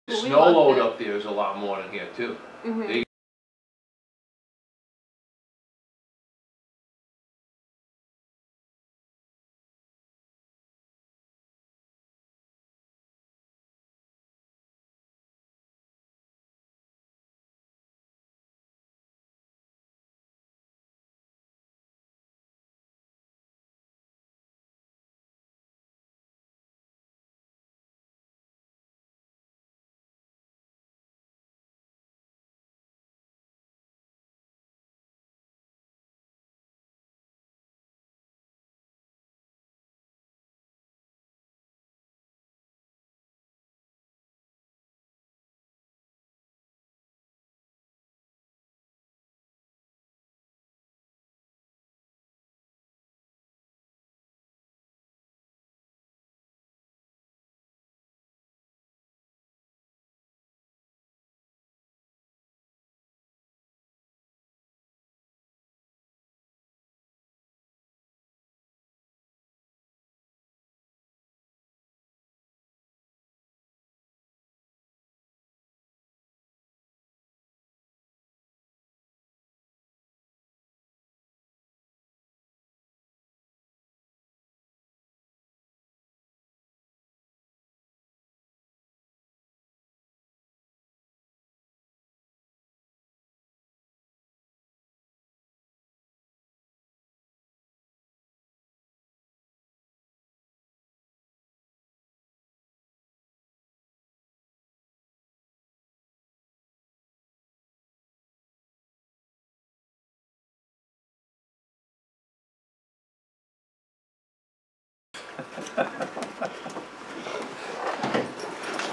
The snow load up there is a lot more than here too. They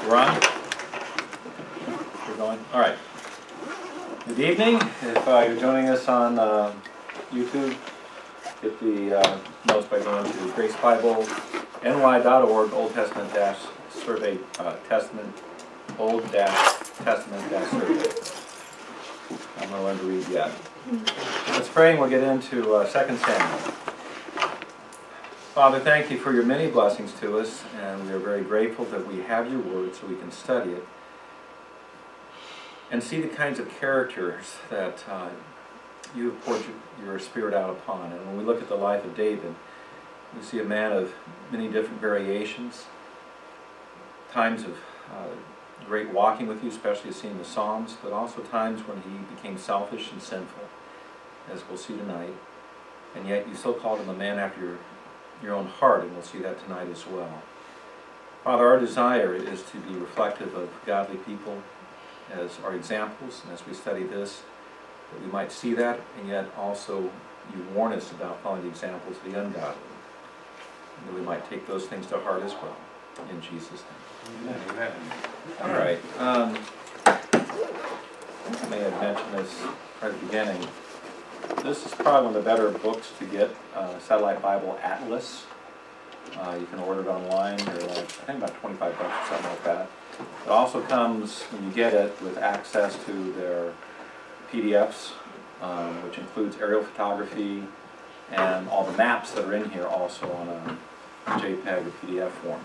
We're on? We're going? All right. Good evening. If you're joining us on YouTube, get the notes by going to gracebibleNY.org, Old Testament survey, Old Testament survey. I'm going to learn to read yet. Let's pray and we'll get into 2 Samuel. Father, thank you for your many blessings to us, and we are very grateful that we have your word so we can study it and see the kinds of characters that you have poured your spirit out upon. And when we look at the life of David, we see a man of many different variations, times of great walking with you, especially seeing the Psalms, but also times when he became selfish and sinful, as we'll see tonight. And yet you still called him a man after your own heart, and we'll see that tonight as well. Father, our desire is to be reflective of godly people as our examples, and as we study this, that we might see that, and yet also you warn us about following the examples of the ungodly, and that we might take those things to heart as well. In Jesus' name. Amen. Amen. All right. I may have mentioned this right at the beginning. This is probably one of the better books to get, Satellite Bible Atlas. You can order it online. They're like, I think about 25 bucks or something like that. It also comes, when you get it, with access to their PDFs, which includes aerial photography and all the maps that are in here also on a JPEG or PDF form.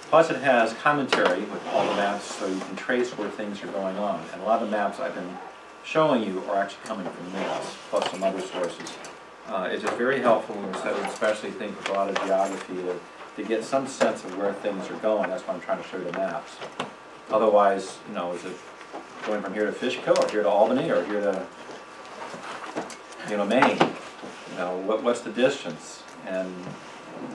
Plus it has commentary with all the maps so you can trace where things are going on. And a lot of the maps I've been showing you are actually coming from this, plus some other sources. It's just very helpful when we're studying, especially things with a lot of geography, to get some sense of where things are going. That's why I'm trying to show you the maps. Otherwise, you know, is it going from here to Fishkill, or here to Albany, or here to, you know, Maine? You know, what's the distance? And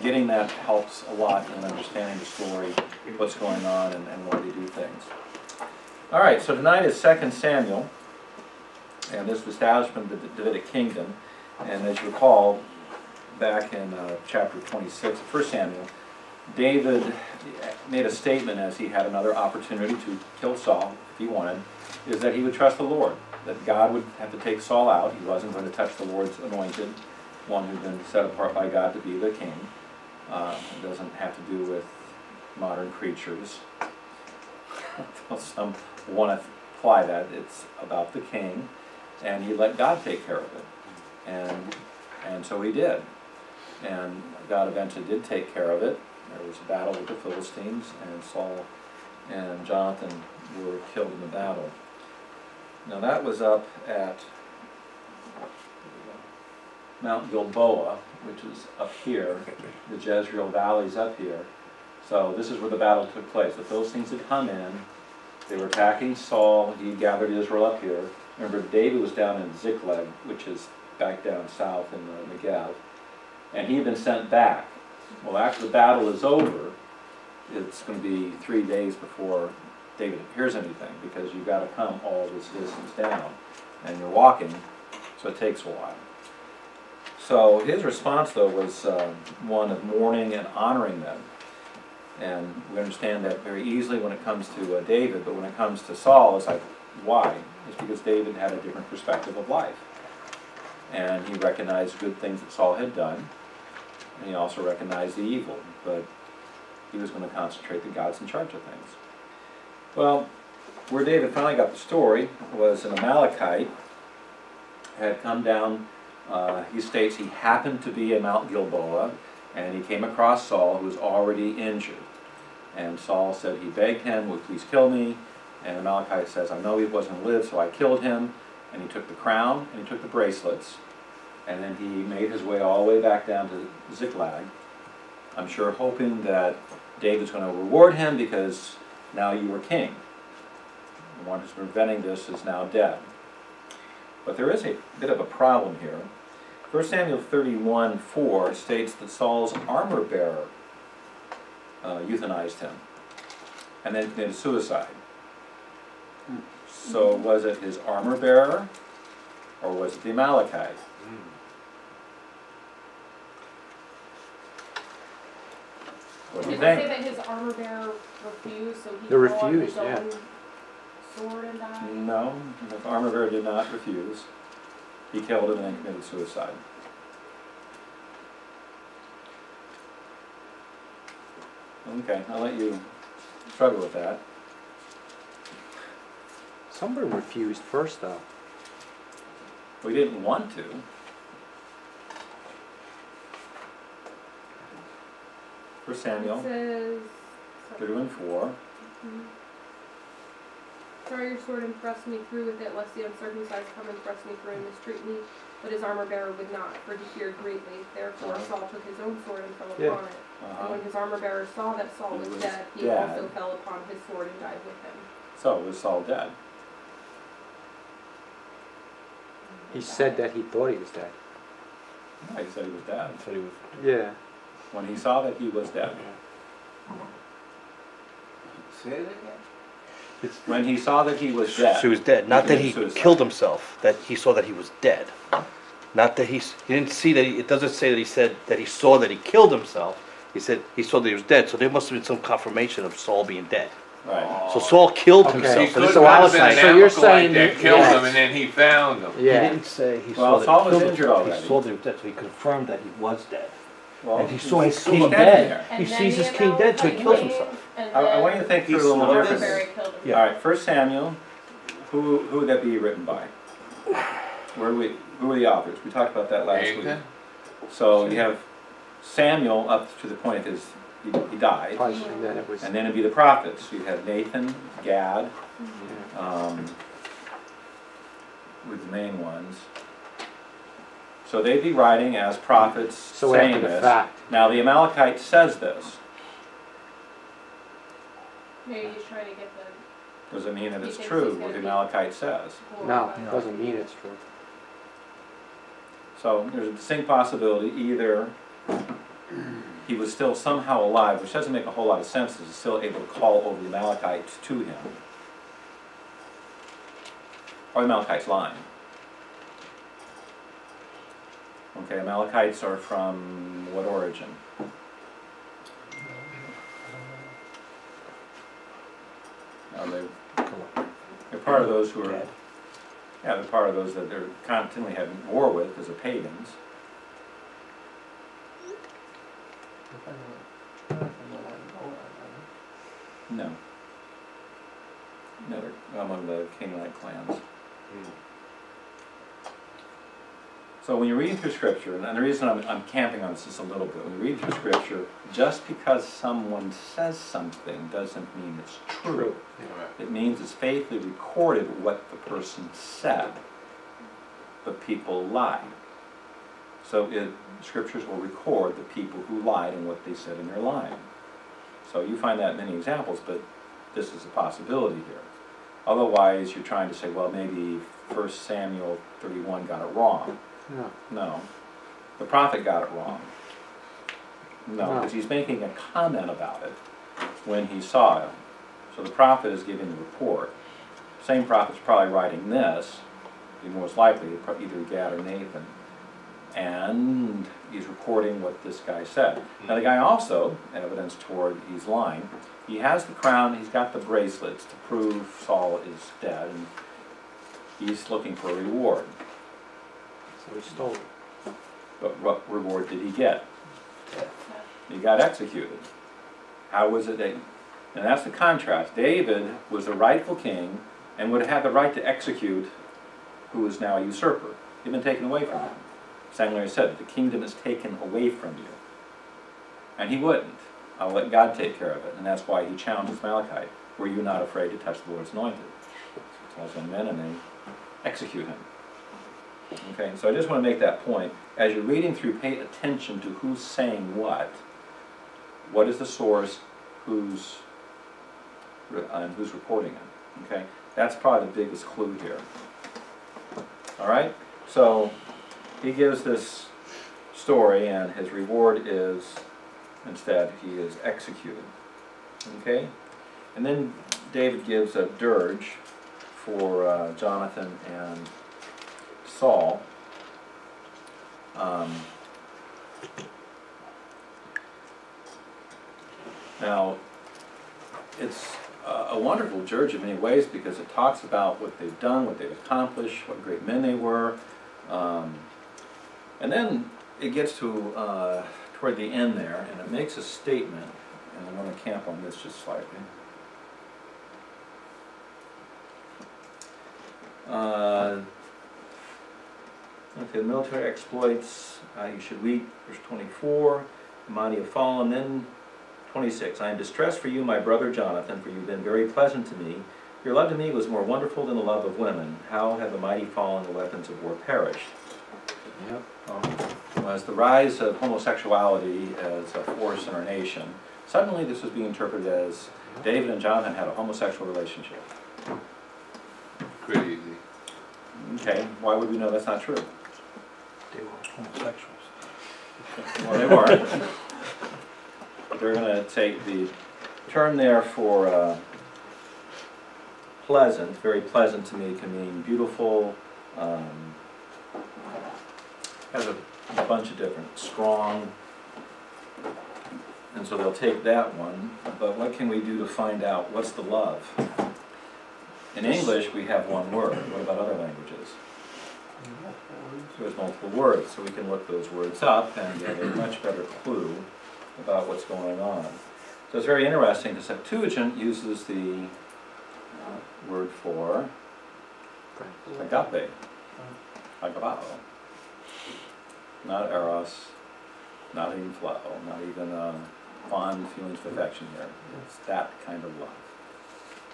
getting that helps a lot in understanding the story, what's going on, and why they do things. All right, so tonight is 2 Samuel. And this is the establishment of the Davidic kingdom. And as you recall, back in chapter 26 of 1 Samuel, David made a statement as he had another opportunity to kill Saul, if he wanted, is that he would trust the Lord, that God would have to take Saul out. He wasn't going to touch the Lord's anointed, one who'd been set apart by God to be the king. It doesn't have to do with modern creatures. Some want to apply that. It's about the king. And he let God take care of it. And so he did. And God eventually did take care of it. There was a battle with the Philistines, and Saul and and Jonathan were killed in the battle. Now that was up at Mount Gilboa, which is up here. The Jezreel Valley's up here. So this is where the battle took place. The Philistines had come in. They were attacking Saul. He gathered Israel up here. Remember, David was down in Ziklag, which is back down south in the Negev. And he had been sent back. Well, after the battle is over, it's going to be 3 days before David hears anything, because you've got to come all this distance down. And you're walking, so it takes a while. So his response, though, was one of mourning and honoring them. And we understand that very easily when it comes to David, but when it comes to Saul, it's like, why? It's because David had a different perspective of life. And he recognized good things that Saul had done, and he also recognized the evil, but he was going to concentrate that God's in charge of things. Well, where David finally got the story was an Amalekite had come down. He states he happened to be at Mount Gilboa, and he came across Saul, who was already injured. And Saul said he begged him, "Would please kill me?" And Amalekite says, "I know he wasn't to live, so I killed him." And he took the crown, and he took the bracelets, and then he made his way all the way back down to Ziklag. I'm sure hoping that David's going to reward him because now you were king. The one who's preventing this is now dead. But there is a bit of a problem here. 1 Samuel 31:4 states that Saul's armor bearer euthanized him and then committed suicide. So was it his armor bearer or was it the Amalekite? What do you Did it say think? that his armor bearer refused, so he They fell on refused, his own sword and died? No, the armor bearer did not refuse. He killed him and then committed suicide. Okay, I'll let you struggle with that. Somebody refused first, though. We didn't want to. For Samuel, It says, 31:4. "Draw your sword and thrust me through with it, lest the uncircumcised come and thrust me through and mistreat me." But his armor bearer would not, for he feared greatly. Therefore Saul took his own sword and fell upon it. And when his armor bearer saw that Saul was dead, he also fell upon his sword and died with him. So was Saul dead? He said that he thought he was dead. No, he said he was dead. Yeah. When he saw that he was dead. Say it again? When he saw that he was dead. So he was dead. Not that he committed suicide. killed himself. That he saw that he was dead. Not that he didn't see that. It doesn't say that he said that he saw that he killed himself. He said he saw that he was dead. So there must have been some confirmation of Saul being dead. Right. So Saul killed Okay. himself. He And could this is have what I been was an saying. So you're Amalekite saying that that- killed yes. him and then he found him. He Yeah. didn't say he Well, saw Saul that was he killed injured himself. already. He saw that he was dead, so he confirmed that he was dead. Well, And he saw his still king standing dead. there. He sees his king dead, so he kills himself. I want you to think through a little armor differently. bearer killed him. Yeah. All right, 1 Samuel, who would that be written by? Who are the authors? We talked about that last week. Nathan? So you have Samuel up to the point of his, he died, And then it was. and then it'd be the prophets. You have Nathan, Gad, with the main ones. So they'd be writing as prophets So saying after the this. fact. Now the Amalekite says this. Maybe he's trying to get the Does it mean that He it's thinks true he's what gonna the be- Amalekite says? No, glorified. it doesn't mean it's true. So there's a distinct possibility either he was still somehow alive, which doesn't make a whole lot of sense, is still able to call over the Amalekites to him. Or the Amalekites lying. Okay, Amalekites are from what origin? They're part of those who are, Dead. yeah, they're part of those that they're continually having war with because they're pagans. No. No, they're among the Canaanite clans. So when you're reading through Scripture, and the reason I'm camping on this just a little bit, when you read through Scripture, just because someone says something doesn't mean it's true. It means it's faithfully recorded what the person said, but people lied. So Scriptures will record the people who lied and what they said in their lying. So you find that in many examples, but this is a possibility here. Otherwise, you're trying to say, well, maybe 1 Samuel 31 got it wrong. No. No. The prophet got it wrong. No, No. because he's making a comment about it when he saw him. So the prophet is giving the report. Same prophet's probably writing this, most likely, either Gad or Nathan. And he's recording what this guy said. Now the guy also, evidence toward he's lying, he has the crown, he's got the bracelets to prove Saul is dead, and he's looking for a reward. So he stole it. But what reward did he get? He got executed. How was it that, and that's the contrast. David was the rightful king and would have had the right to execute who is now a usurper. He'd been taken away from him. Samuel said, the kingdom is taken away from you. And he wouldn't. I'll let God take care of it. And that's why he challenges Malachi. Were you not afraid to touch the Lord's anointed? He tells them men and they execute him. Okay, so I just want to make that point. As you're reading through, pay attention to who's saying what. What is the source? Who's recording it? Okay, that's probably the biggest clue here. All right, so he gives this story, and his reward is, instead, he is executed. Okay, and then David gives a dirge for Jonathan and Saul. Now, it's a wonderful dirge in many ways because it talks about what they've done, what they've accomplished, what great men they were. And then it gets to toward the end there, and it makes a statement, and I want to camp on this just slightly. Okay, the military exploits, you should weep, verse 24, the mighty have fallen. Then 26, I am distressed for you, my brother Jonathan, for you've been very pleasant to me. Your love to me was more wonderful than the love of women. How have the mighty fallen, the weapons of war perished? Yep. As the rise of homosexuality as a force in our nation, suddenly this was being interpreted as David and Jonathan had a homosexual relationship. Crazy. Okay, why would we know that's not true? They were homosexuals. Well, they weren't. They're going to take the term there for pleasant. Very pleasant to me can mean beautiful, has a bunch of different, strong, and so they'll take that one. But what can we do to find out what's the love? In English, we have one word. What about other languages? There's multiple words, so we can look those words up and get a much better clue about what's going on. So it's very interesting. The Septuagint uses the word for agape, agapao. Not eros, not even flow, not even fond feelings of affection here. It's that kind of love.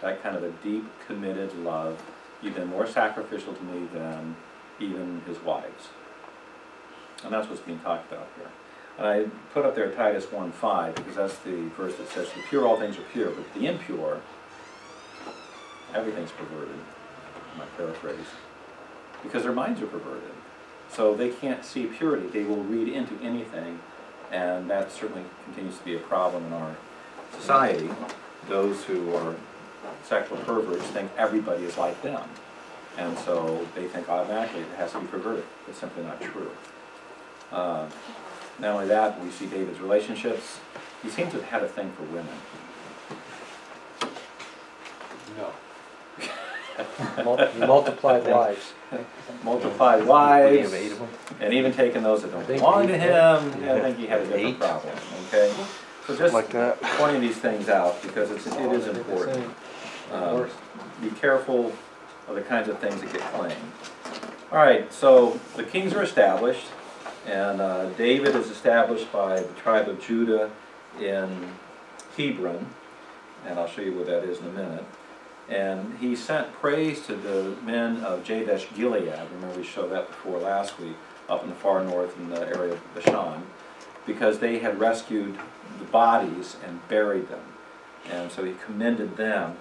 That kind of a deep, committed love. You've been more sacrificial to me than even his wives. And that's what's being talked about here. And I put up there Titus 1:5 because that's the verse that says, the pure all things are pure, but the impure, everything's perverted. My paraphrase. Because their minds are perverted. So they can't see purity. They will read into anything, and that certainly continues to be a problem in our society. Those who are sexual perverts think everybody is like them. And so they think automatically it has to be perverted. It's simply not true. Not only that, we see David's relationships. He seems to have had a thing for women. No. Multiplied wives. Multiplied We wives, have 8 of them. and even taking those that don't think belong to he- him. I think he had a different 8. problem. Okay, so just Like that. pointing these things out because it is important. Be careful of the kinds of things that get claimed. All right, so the kings are established, and David is established by the tribe of Judah in Hebron, and I'll show you what that is in a minute. And he sent praise to the men of Jabesh Gilead. Remember we showed that before last week, up in the far north in the area of Bashan, because they had rescued the bodies and buried them. And so he commended them.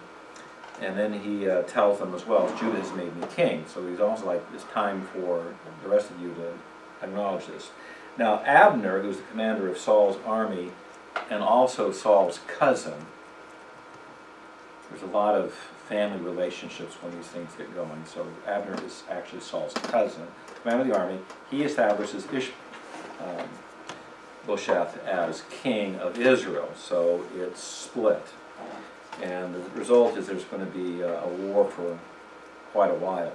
And then he tells them as well, Judah has made me king. So he's also like, it's time for the rest of you to acknowledge this. Now Abner, who's the commander of Saul's army, and also Saul's cousin, there's a lot of family relationships when these things get going. So Abner is actually Saul's cousin, commander of the army. He establishes Ishbosheth as king of Israel. So it's split. And the result is there's going to be a war for quite a while.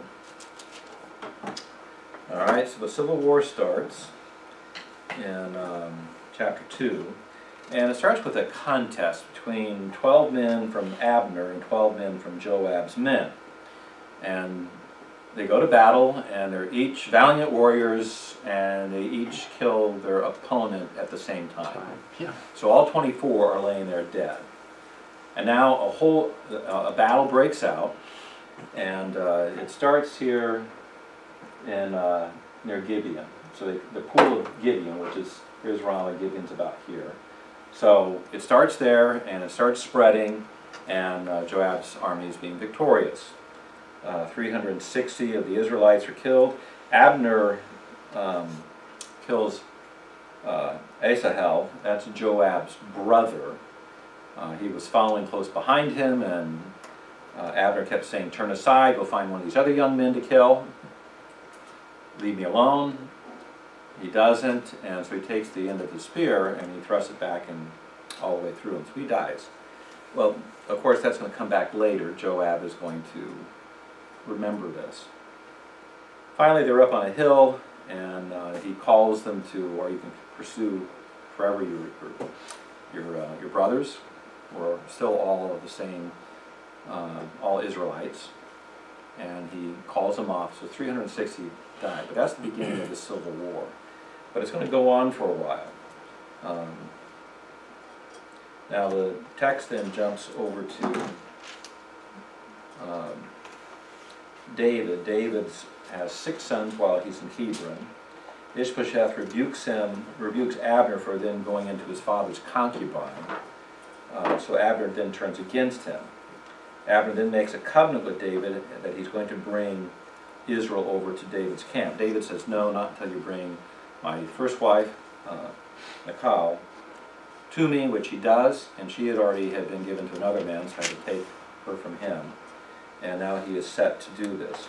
All right, so the Civil War starts in chapter 2. And it starts with a contest between 12 men from Abner and 12 men from Joab's men. And they go to battle, and they're each valiant warriors, and they each kill their opponent at the same time. Yeah. So all 24 are laying there dead. And now a battle breaks out, and it starts here in near Gibeon. So the pool of Gibeon, which is, here's Ramah, Gibeon's about here. So it starts there, and it starts spreading, and Joab's army is being victorious. 360 of the Israelites are killed. Abner kills Asahel, that's Joab's brother. He was following close behind him, and Abner kept saying, turn aside, go find one of these other young men to kill. Leave me alone. He doesn't, and so he takes the end of the spear and he thrusts it back and all the way through, and so he dies. Well, of course, that's going to come back later. Joab is going to remember this. Finally, they're up on a hill, and he calls them to, or you can pursue forever your brothers. We're still all of the same, all Israelites, and he calls them off. So 360 died, but that's the beginning of the Civil War. But it's going to go on for a while. Now the text then jumps over to David. David has 6 sons while he's in Hebron. Ishbosheth rebukes Abner for then going into his father's concubine. So Abner then turns against him. Abner then makes a covenant with David that he's going to bring Israel over to David's camp. David says, no, not until you bring my first wife, Michal, to me, which he does, and she had been given to another man, so I had to take her from him. And now he is set to do this.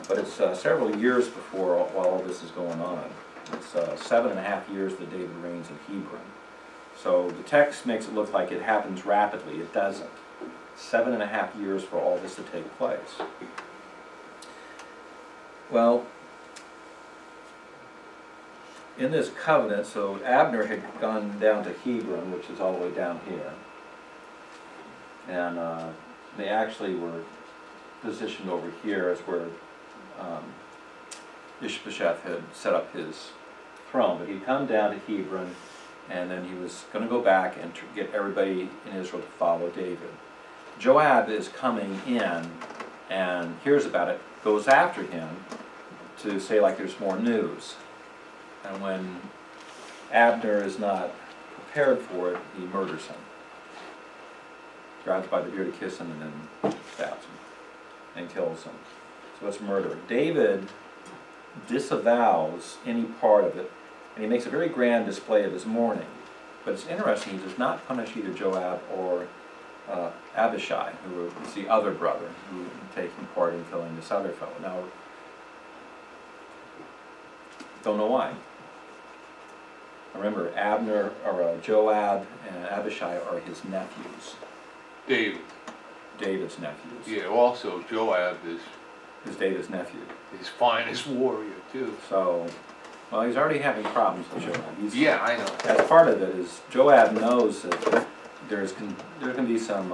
But it's several years before while all this is going on. It's 7.5 years that David reigns in Hebron. So the text makes it look like it happens rapidly. It doesn't. 7.5 years for all this to take place. Well, in this covenant, so Abner had gone down to Hebron, which is all the way down here. And they actually were positioned over here as where Ishbosheth had set up his throne. But he'd come down to Hebron, and then he was going to go back and get everybody in Israel to follow David. Joab is coming in and hears about it, goes after him to say like there's more news. And when Abner is not prepared for it, he murders him. Grabs by the beard to kiss him and then stabs him and kills him. So it's murder. David disavows any part of it, and he makes a very grand display of his mourning. But it's interesting, he does not punish either Joab or Abishai, who is the other brother, who was taking part in killing this other fellow. Now, don't know why. Remember, Joab and Abishai are his nephews. David's nephews. Yeah, also Joab is David's nephew. His finest warrior too. So, well, he's already having problems with Joab. Yeah, I know. That's part of it. Is Joab knows that there's going to be some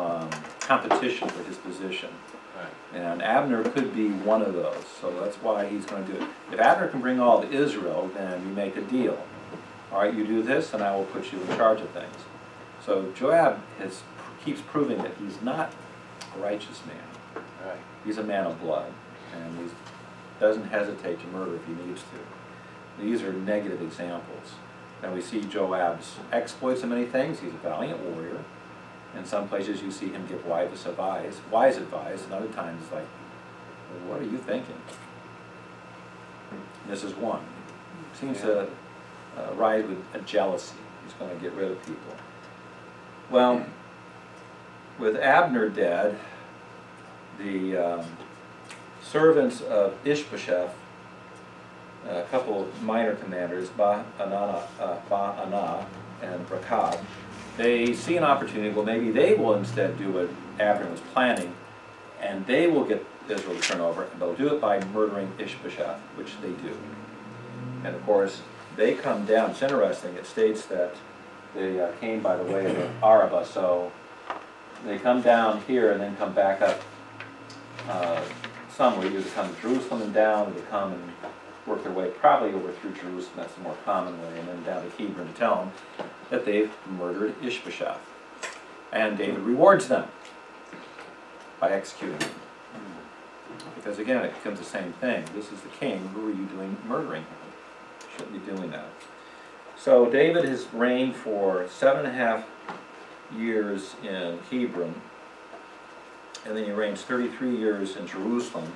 competition for his position. Right. And Abner could be one of those, so that's why he's going to do it. If Abner can bring all to Israel, then you make a deal. All right, you do this, and I will put you in charge of things. So Joab keeps proving that he's not a righteous man. Right. He's a man of blood, and he doesn't hesitate to murder if he needs to. These are negative examples. Now we see Joab's exploits in many things. He's a valiant warrior. In some places you see him give wise advice, and other times it's like, well, what are you thinking? This is one. He seems to rise with a jealousy. He's going to get rid of people. Well, with Abner dead, the servants of Ishbosheth, a couple of minor commanders, Ba'anah and Rechab, they see an opportunity. Well, maybe they will instead do what Abner was planning, and they will get Israel to turn over, and they'll do it by murdering Ishbosheth, which they do. And of course, they come down. It's interesting. It states that they came by the way of the Arabah, so they come down here and then come back up somewhere. Either come to Jerusalem and down, or they come and work their way probably over through Jerusalem. That's the more common way, and then down to Hebron to tell them that they've murdered Ishbosheth. And David rewards them by executing him. Because again, it becomes the same thing. This is the king. Who are you doing murdering him? Shouldn't be doing that. So David has reigned for 7.5 years in Hebron, and then he reigns 33 years in Jerusalem.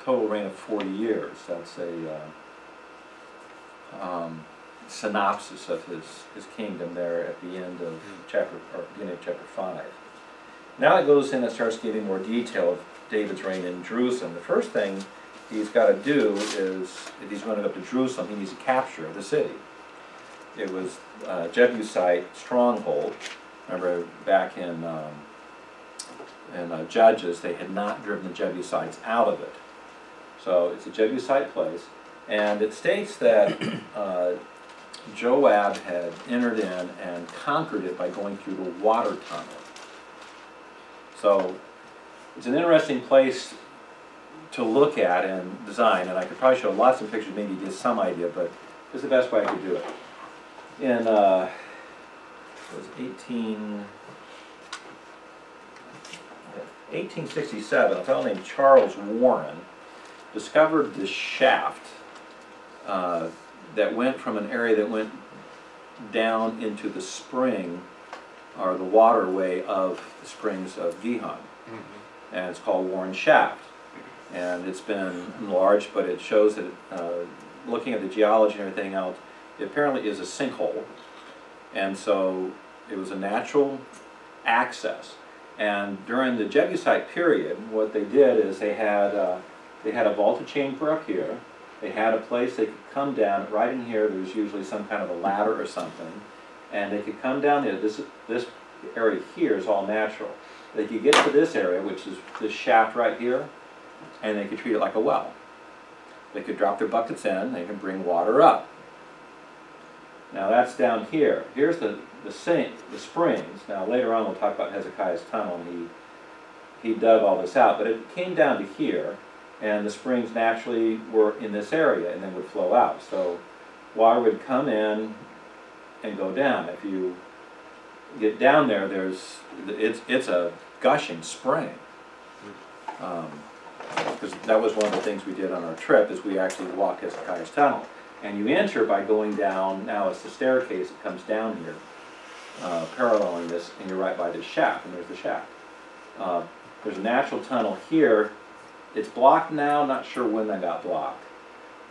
Total reign of 40 years. That's a synopsis of his kingdom there at the end of beginning of chapter 5. Now it goes in and starts giving more detail of David's reign in Jerusalem. The first thing he's got to do is, if he's going to go up to Jerusalem, he needs to capture the city. It was a Jebusite stronghold. Remember back in Judges, they had not driven the Jebusites out of it. So it's a Jebusite place, and it states that Joab had entered in and conquered it by going through the water tunnel. So it's an interesting place to look at and design, and I could probably show lots of pictures, maybe get some idea, but this is the best way I could do it. In it was 1867, a fellow named Charles Warren discovered this shaft that went from an area that went down into the spring, or the waterway of the springs of Gihon. And it's called Warren Shaft. And it's been enlarged, but it shows that, looking at the geology and everything else, it apparently is a sinkhole. And so it was a natural access. And during the Jebusite period, what they did is they had a vaulted chamber up here. They had a place they could come down. Right in here, there's usually some kind of a ladder or something. And they could come down there. This area here is all natural. They could get to this area, which is this shaft right here, and they could treat it like a well. They could drop their buckets in, they could bring water up. Now that's down here. Here's the springs. Now later on we'll talk about Hezekiah's tunnel, and he dug all this out, but it came down to here, and the springs naturally were in this area and then would flow out. So water would come in and go down. If you get down there, it's a gushing spring. Because that was one of the things we did on our trip, is we actually walked Hezekiah's tunnel. And you enter by going down. Now it's the staircase that comes down here, paralleling this, and you're right by this shaft, and there's the shaft. There's a natural tunnel here. It's blocked now, not sure when that got blocked.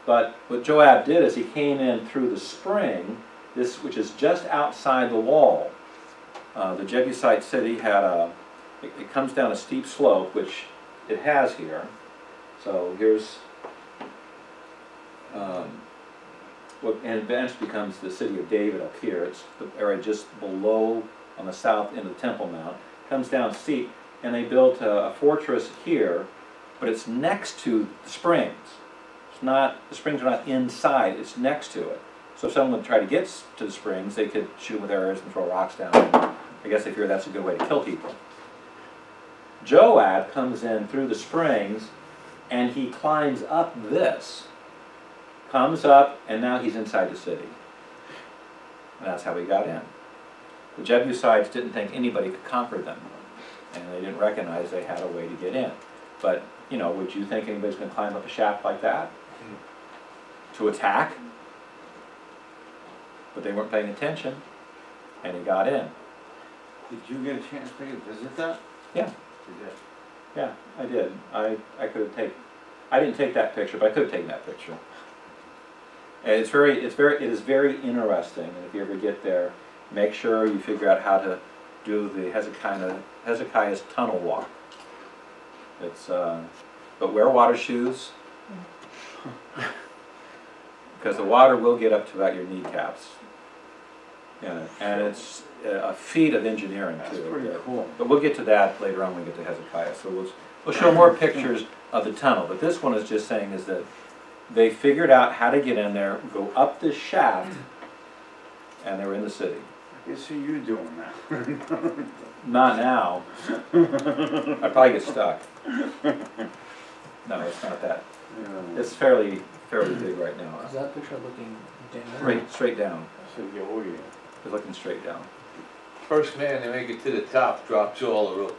But what Joab did is he came in through the spring, which is just outside the wall. The Jebusite city had it comes down a steep slope, which it has here. So here's what eventually becomes the city of David up here. It's the area just below, on the south end of the Temple Mount. Comes down steep, and they built a fortress here, but it's next to the springs. It's not, the springs are not inside, it's next to it. So if someone would try to get to the springs, they could shoot with arrows and throw rocks down. I guess they figure that's a good way to kill people. Joab comes in through the springs, and he climbs up this, comes up, and now he's inside the city. And that's how he got in. The Jebusites didn't think anybody could conquer them, and they didn't recognize they had a way to get in. But, you know, would you think anybody's going to climb up a shaft like that to attack? But they weren't paying attention, and he got in. Did you get a chance to visit that? Yeah. You did. Yeah, I did. I could have taken. I didn't take that picture, but I could have taken that picture. And it is very interesting. And if you ever get there, make sure you figure out how to do the Hezekiah's tunnel walk. It's but wear water shoes because the water will get up to about your kneecaps. Yeah, and it's a feat of engineering too. That's pretty cool. But we'll get to that later on when we get to Hezekiah. So we'll show more pictures of the tunnel. But this one is just saying is that they figured out how to get in there, go up this shaft, and they were in the city. I can see you doing that. Not now. I'd probably get stuck. No, it's not that. Yeah. It's fairly big right now. Is that picture looking down? Straight down. So, yeah, oh yeah. It's looking straight down. First man to make it to the top drops all the ropes.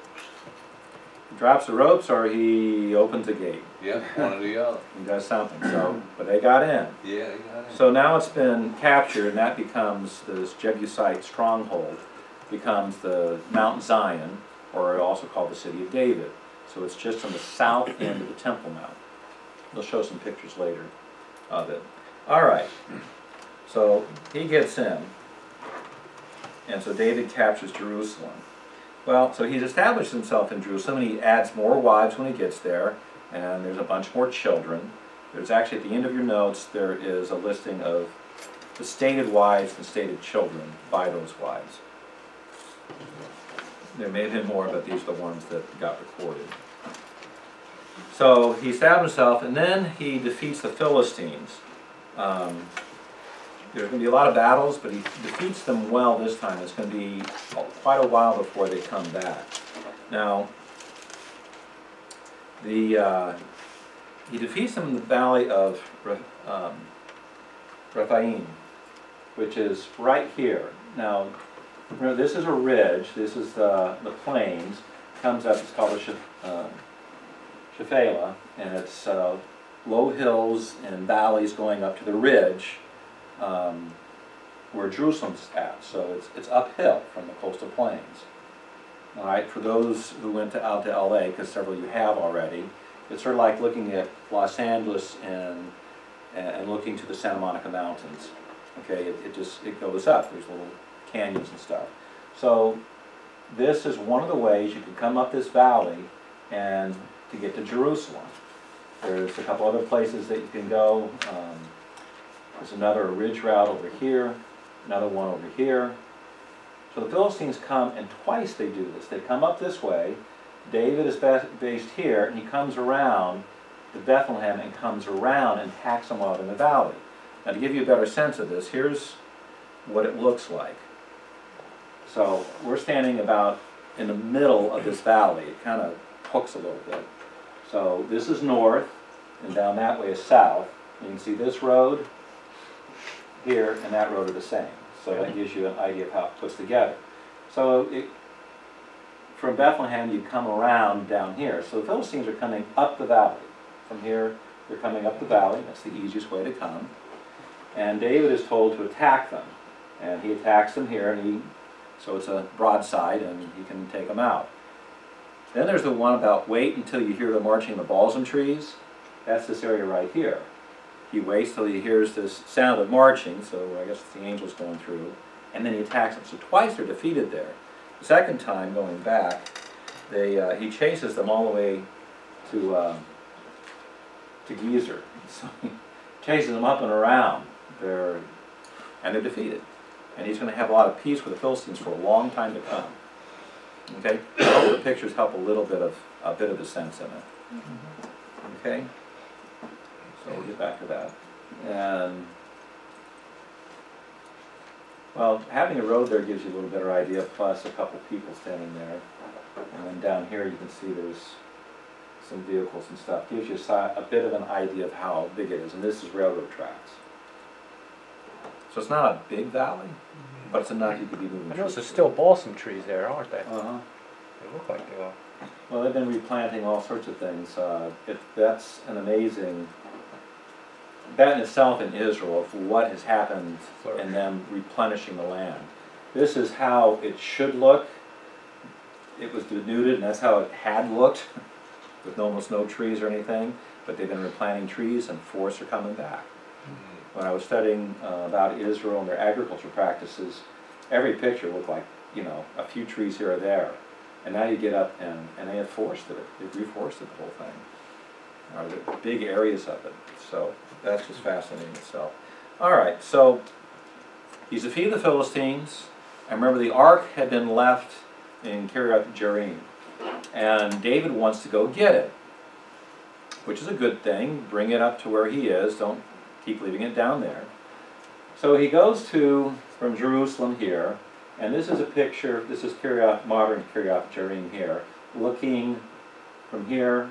He drops the ropes or he opens the gate. Yeah, one or the other. He does something. So, but they got in. Yeah, they got it. So now it's been captured, and that becomes this Jebusite stronghold, becomes the Mount Zion, or also called the City of David. So it's just on the south end of the Temple Mount. We'll show some pictures later of it. All right. So he gets in, and so David captures Jerusalem. Well, so he's established himself in Jerusalem, and he adds more wives when he gets there, and there's a bunch more children. There's actually, at the end of your notes, there is a listing of the stated wives and stated children by those wives. There may have been more, but these are the ones that got recorded. So he established himself, and then he defeats the Philistines. There's going to be a lot of battles, but he defeats them well this time. It's going to be quite a while before they come back. Now, he defeats them in the valley of Rephaim, which is right here. Now, remember, this is a ridge. This is the plains. Comes up. It's called the Shephelah, and it's low hills and valleys going up to the ridge where Jerusalem's at. So it's uphill from the coastal plains. All right, for those who went out to LA, because several of you have already, it's sort of like looking at Los Angeles and looking to the Santa Monica Mountains. Okay, it goes up. There's little canyons and stuff. So this is one of the ways you can come up this valley and to get to Jerusalem. There's a couple other places that you can go. There's another ridge route over here, another one over here. So the Philistines come, and twice they do this. They come up this way. David is based here, and he comes around to Bethlehem and comes around and attacks them out in the valley. Now, to give you a better sense of this, here's what it looks like. So we're standing about in the middle of this valley. It kind of hooks a little bit. So this is north, and down that way is south. You can see this road here and that road are the same. So that gives you an idea of how it puts together. So from Bethlehem, you come around down here. So the Philistines are coming up the valley. From here, they're coming up the valley. That's the easiest way to come. And David is told to attack them. And he attacks them here, and so it's a broadside, and he can take them out. Then there's the one about wait until you hear the marching of the balsam trees. That's this area right here. He waits till he hears this sound of marching, so I guess it's the angels going through, and then he attacks them. So twice they're defeated there. The second time, going back, he chases them all the way to Gezer. So he chases them up and around. They're defeated. And he's going to have a lot of peace with the Philistines for a long time to come. Okay? I hope the pictures help a bit of the sense in it. Okay? So we'll get back to that. And, well, having a road there gives you a little better idea, plus a couple people standing there. And then down here you can see there's some vehicles and stuff. Gives you a bit of an idea of how big it is. And this is railroad tracks. So it's not a big valley, but it's enough you could be moving. I notice there's still balsam trees there, aren't they? Uh-huh. They look like they are. Well, they've been replanting all sorts of things. That's an amazing, that in itself in Israel, of what has happened in them replenishing the land. This is how it should look. It was denuded, and that's how it had looked, with almost no trees or anything. But they've been replanting trees, and forests are coming back. When I was studying about Israel and their agriculture practices, every picture looked like, you know, a few trees here or there. And now you get up and they have forested it. They've reforested the whole thing. Or the big areas of it. So that's just fascinating itself. All right, so he's defeated the Philistines. And remember, the ark had been left in Kiriath Jearim. And David wants to go get it, which is a good thing. Bring it up to where he is. Don't keep leaving it down there. So he goes from Jerusalem here, and this is a picture, this is modern Kiriath Jearim here, looking from here,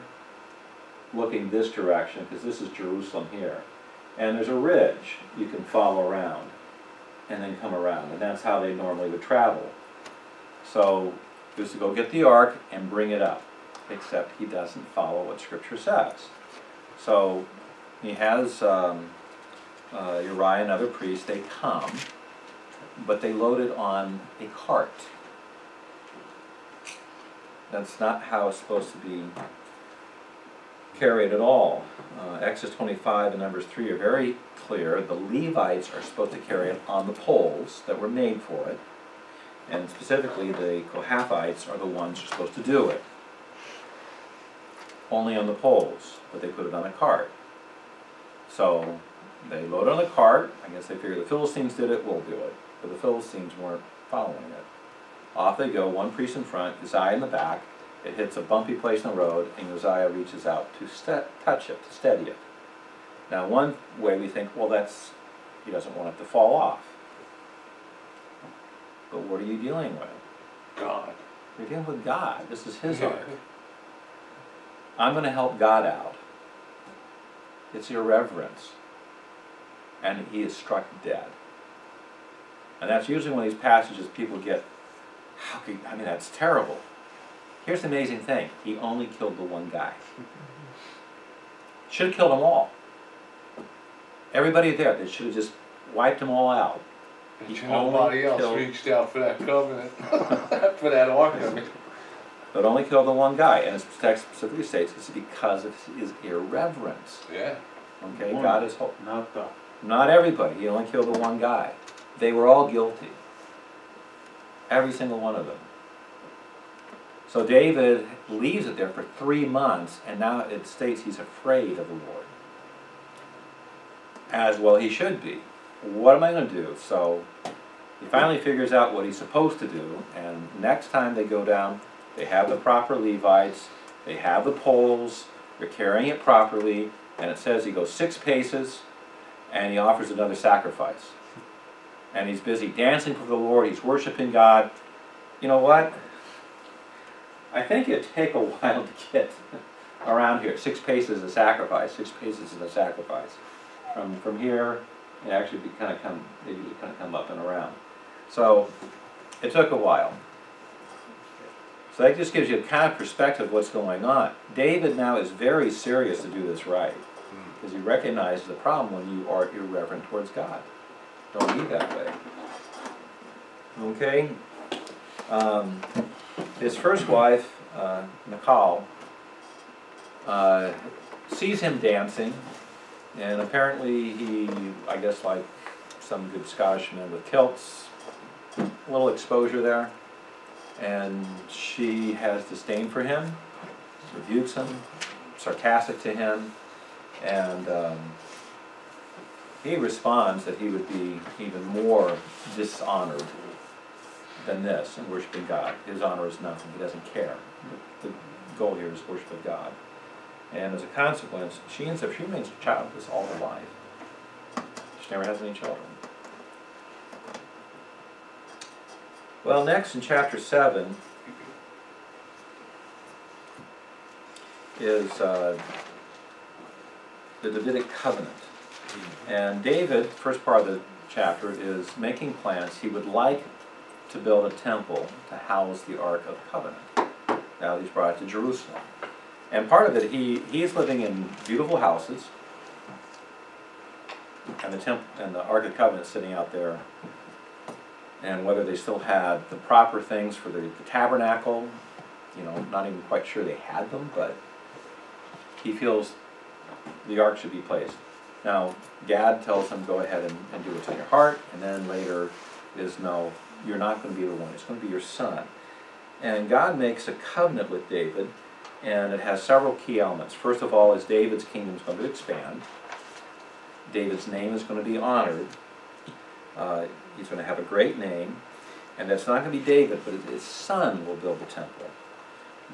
looking this direction, because this is Jerusalem here. And there's a ridge you can follow around, and then come around, and that's how they normally would travel. So he was to go get the ark and bring it up, except he doesn't follow what Scripture says. So he has Uriah and other priests, they come, but they load it on a cart. That's not how it's supposed to be carried at all. Exodus 25 and Numbers 3 are very clear. The Levites are supposed to carry it on the poles that were made for it, and specifically the Kohathites are the ones who are supposed to do it. Only on the poles, but they put it on a cart. So they load it on the cart. I guess they figure the Philistines did it, we'll do it. But the Philistines weren't following it. Off they go, one priest in front, Uzziah in the back. It hits a bumpy place in the road, and Uzziah reaches out to touch it, to steady it. Now one way we think, well, he doesn't want it to fall off. But what are you dealing with? God. You're dealing with God. This is his ark. I'm going to help God out. It's irreverence. And he is struck dead. And that's usually one of these passages people get, I mean, that's terrible. Here's the amazing thing. He only killed the one guy. Should have killed them all. Everybody there, they should have just wiped them all out. But nobody else reached out for that covenant, for that ark. But only killed the one guy. And his text specifically states it's because of his irreverence. Yeah. Okay, God is holy. Not Not everybody. He only killed the one guy. They were all guilty. Every single one of them. So David leaves it there for 3 months, and now it states he's afraid of the Lord. As well he should be. What am I going to do? So he finally figures out what he's supposed to do, and next time they go down, they have the proper Levites, they have the poles, they're carrying it properly, and it says he goes 6 paces, and he offers another sacrifice. And he's busy dancing for the Lord, he's worshiping God. You know what? I think it'd take a while to get around here. 6 paces is a sacrifice. 6 paces is a sacrifice. From here, it actually they usually kind of come up and around. So it took a while. So that just gives you a kind of perspective of what's going on. David now is very serious to do this right, because he recognizes the problem when you are irreverent towards God. Don't be that way. Okay? His first wife, Michal, sees him dancing, and apparently he, I guess like some good Scottish men with kilts, a little exposure there, and she has disdain for him, rebukes him, sarcastic to him, and he responds that he would be even more dishonored than this in worshiping God. His honor is nothing. He doesn't care. The goal here is worship of God. And as a consequence, she remains childless all her life. She never has any children. Well, next in chapter 7, is the Davidic covenant. And David, first part of the chapter, is making plans. He would like to build a temple to house the Ark of the Covenant. Now he's brought it to Jerusalem. And part of it, he's living in beautiful houses, and the Ark of the Covenant is sitting out there. And whether they still had the proper things for the tabernacle, you know, not even quite sure they had them, but he feels the ark should be placed. Now, Gad tells him, go ahead and do what's in your heart, and then later is, no, you're not going to be the one, it's going to be your son. And God makes a covenant with David, and it has several key elements. First of all, is David's kingdom is going to expand. David's name is going to be honored. He's going to have a great name, and that's not going to be David, but his son will build the temple.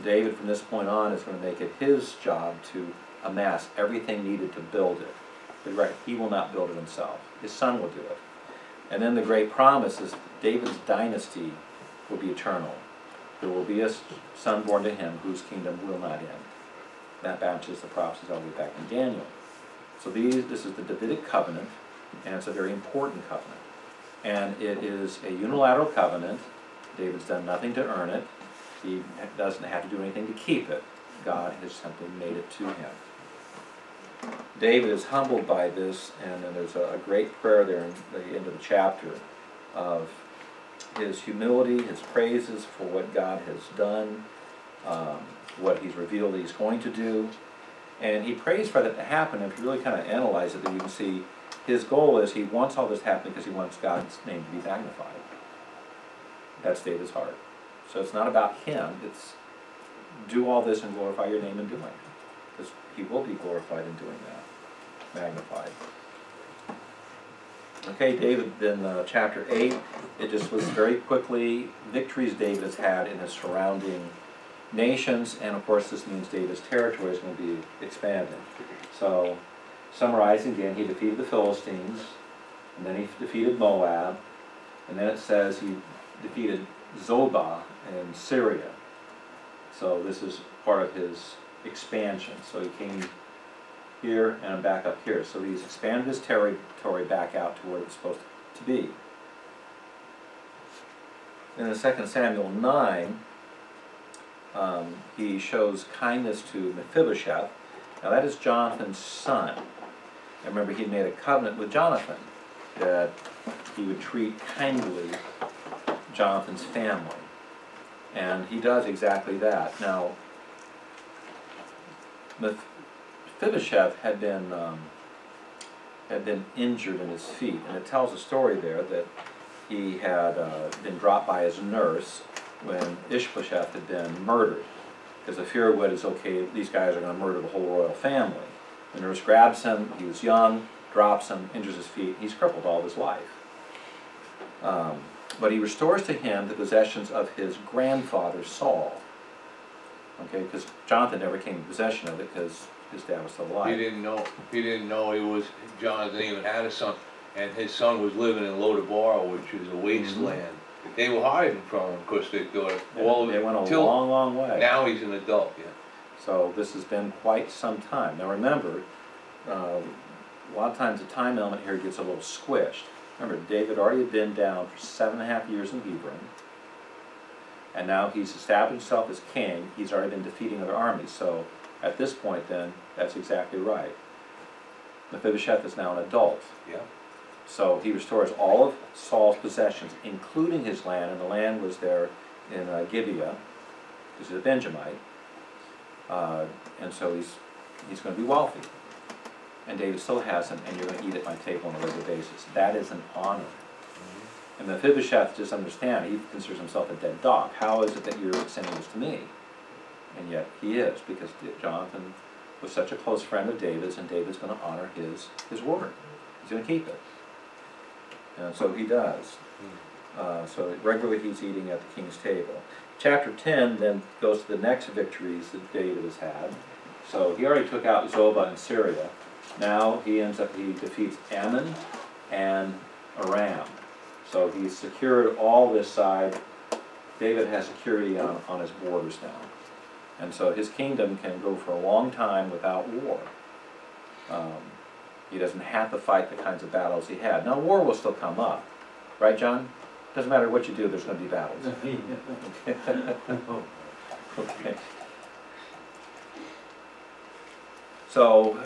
David, from this point on, is going to make it his job to amass everything needed to build it. But he will not build it himself. His son will do it. And then the great promise is David's dynasty will be eternal. There will be a son born to him whose kingdom will not end. That matches the prophecies all the way back in Daniel. So this is the Davidic covenant, and it's a very important covenant. And it is a unilateral covenant. David's done nothing to earn it. He doesn't have to do anything to keep it. God has simply made it to him. David is humbled by this, and then there's a great prayer there in the end of the chapter of his humility, his praises for what God has done, what he's revealed that he's going to do. And he prays for that to happen. If you really kind of analyze it, then you can see his goal is he wants all this to happen because he wants God's name to be magnified. That's David's heart. So it's not about him, it's do all this and glorify your name in doing it. Because he will be glorified in doing that, magnified. Okay, David, then chapter 8, it just was very quickly victories David has had in his surrounding nations, and of course this means David's territory is going to be expanded. So, summarizing again, he defeated the Philistines, and then he defeated Moab, and then it says he defeated Zobah in Syria. So this is part of his expansion. So he came here and back up here. So he's expanded his territory back out to where it's supposed to be. In the 2 Samuel 9, he shows kindness to Mephibosheth. Now that is Jonathan's son. And remember, he made a covenant with Jonathan that he would treat kindly Jonathan's family. And he does exactly that. Now, Mephibosheth had been injured in his feet, and it tells a story there that he had been dropped by his nurse when Ishbosheth had been murdered. Because the fear of it is, okay, these guys are going to murder the whole royal family. The nurse grabs him, he was young, drops him, injures his feet, he's crippled all of his life. But he restores to him the possessions of his grandfather Saul. Okay, because Jonathan never came in possession of it because his dad was still alive. He didn't know it was Jonathan even had a son, and his son was living in Lodabar, which is a wasteland. They were hiding from him because they thought They went a long, long way. Now he's an adult, yeah. So this has been quite some time. Now remember, a lot of times the time element here gets a little squished. Remember, David already had been down for 7.5 years in Hebron, and now he's established himself as king. He's already been defeating other armies. So at this point then, that's exactly right. Mephibosheth is now an adult. Yeah. So he restores all of Saul's possessions, including his land, and the land was there in Gibeah, because he's a Benjamite. And so he's going to be wealthy. And David still has him, and you're going to eat at my table on a regular basis. That is an honor. And Mephibosheth, just understand, he considers himself a dead dog. How is it that you're sending this to me? And yet he is, because Jonathan was such a close friend of David's, and David's going to honor his word. He's going to keep it. And so he does. So regularly he's eating at the king's table. Chapter 10 then goes to the next victories that David has had. So he already took out Zobah in Syria. Now he defeats Ammon and Aram. So he's secured all this side. David has security on his borders now. And so his kingdom can go for a long time without war. He doesn't have to fight the kinds of battles he had. Now, war will still come up, right, John? Doesn't matter what you do, there's going to be battles. Okay. So,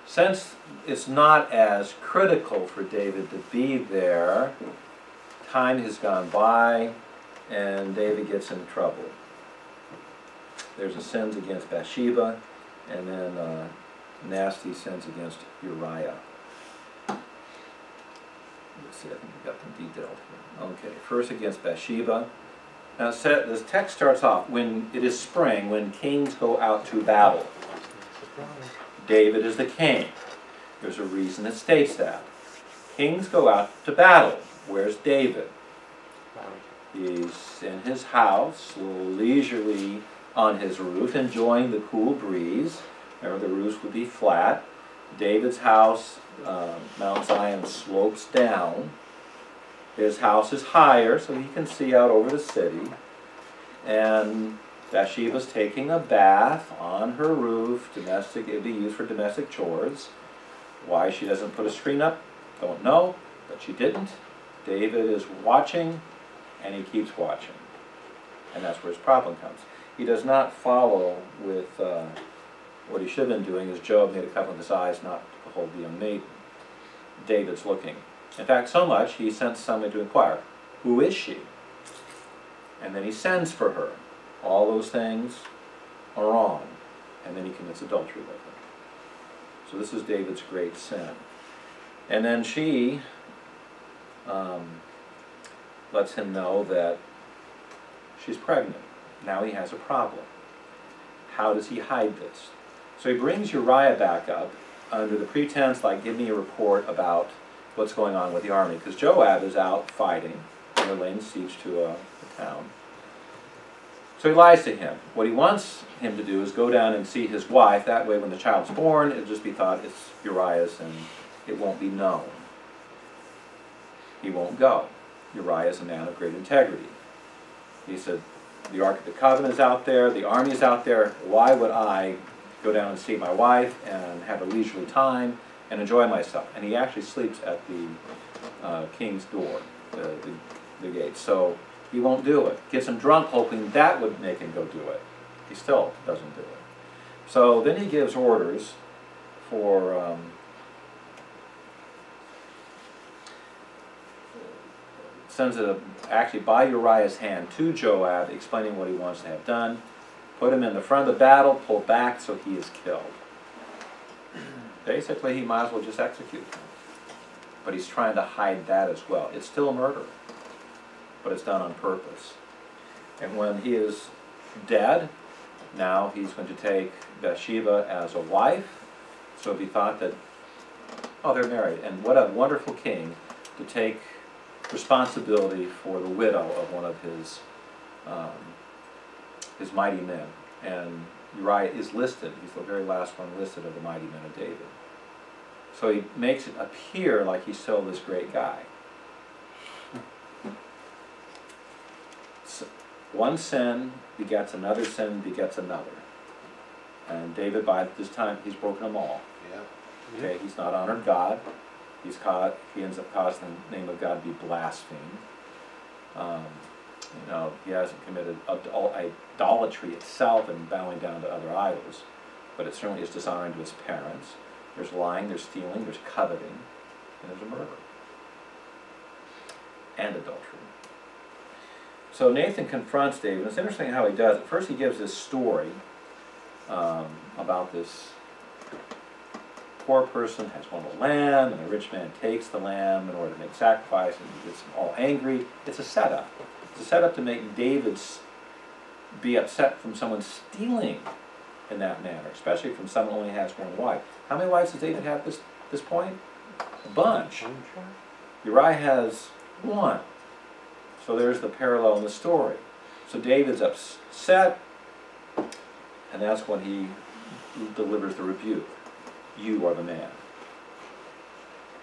since it's not as critical for David to be there, time has gone by, and David gets in trouble. There's a sins against Bathsheba, and then nasty sins against Uriah. Let's see, I think we got them detailed here. Okay, first against Bathsheba. Now, this text starts off, when it is spring, when kings go out to battle. David is the king. There's a reason it states that. Kings go out to battle. Where's David? He's in his house, leisurely on his roof, enjoying the cool breeze. Remember, the roofs would be flat. David's house, Mount Zion, slopes down. His house is higher, so he can see out over the city. And Bathsheba's taking a bath on her roof. Domestic, it'd be used for domestic chores. Why she doesn't put a screen up, don't know, but she didn't. David is watching, and he keeps watching. And that's where his problem comes. He does not follow with what he should have been doing, is Job made a covenant with his eyes not to behold the young maiden. David's looking. In fact, so much, he sends somebody to inquire, who is she? And then he sends for her. All those things are wrong. And then he commits adultery with her. So this is David's great sin. And then she lets him know that she's pregnant. Now he has a problem. How does he hide this? So he brings Uriah back up under the pretense, like, give me a report about what's going on with the army. Because Joab is out fighting, and they're laying siege to a town. So he lies to him. What he wants him to do is go down and see his wife. That way when the child's born, it'll just be thought it's Uriah's and it won't be known. He won't go. Uriah is a man of great integrity. He said, the Ark of the Covenant is out there, the army is out there, why would I go down and see my wife and have a leisurely time and enjoy myself? And he actually sleeps at the king's door, the gate. So he won't do it. Gets him drunk, hoping that would make him go do it. He still doesn't do it. So then he gives orders for sends it actually by Uriah's hand to Joab, explaining what he wants to have done. Put him in the front of the battle, pull back so he is killed. Basically, he might as well just execute him. But he's trying to hide that as well. It's still murder, but it's done on purpose. And when he is dead, now he's going to take Bathsheba as a wife. So it'd be thought that, oh, they're married. And what a wonderful king to take responsibility for the widow of one of his mighty men. And Uriah is listed. He's the very last one listed of the mighty men of David. So he makes it appear like he's still this great guy. So one sin begets another sin begets another. And David, by this time, he's broken them all. Yeah. Okay, he's not honored God. He ends up causing the name of God to be blasphemed. He hasn't committed idolatry itself and bowing down to other idols, but it certainly is dishonoring to his parents. There's lying, there's stealing, there's coveting, and there's a murder. And adultery. So Nathan confronts David. It's interesting how he does it. First he gives this story about this poor person has won a lamb, and the rich man takes the lamb in order to make sacrifice, and he gets them all angry. It's a setup. It's a setup to make David be upset from someone stealing in that manner, especially from someone who only has one wife. How many wives does David have at this point? A bunch. Uriah has one. So there's the parallel in the story. So David's upset, and that's when he delivers the rebuke. You are the man.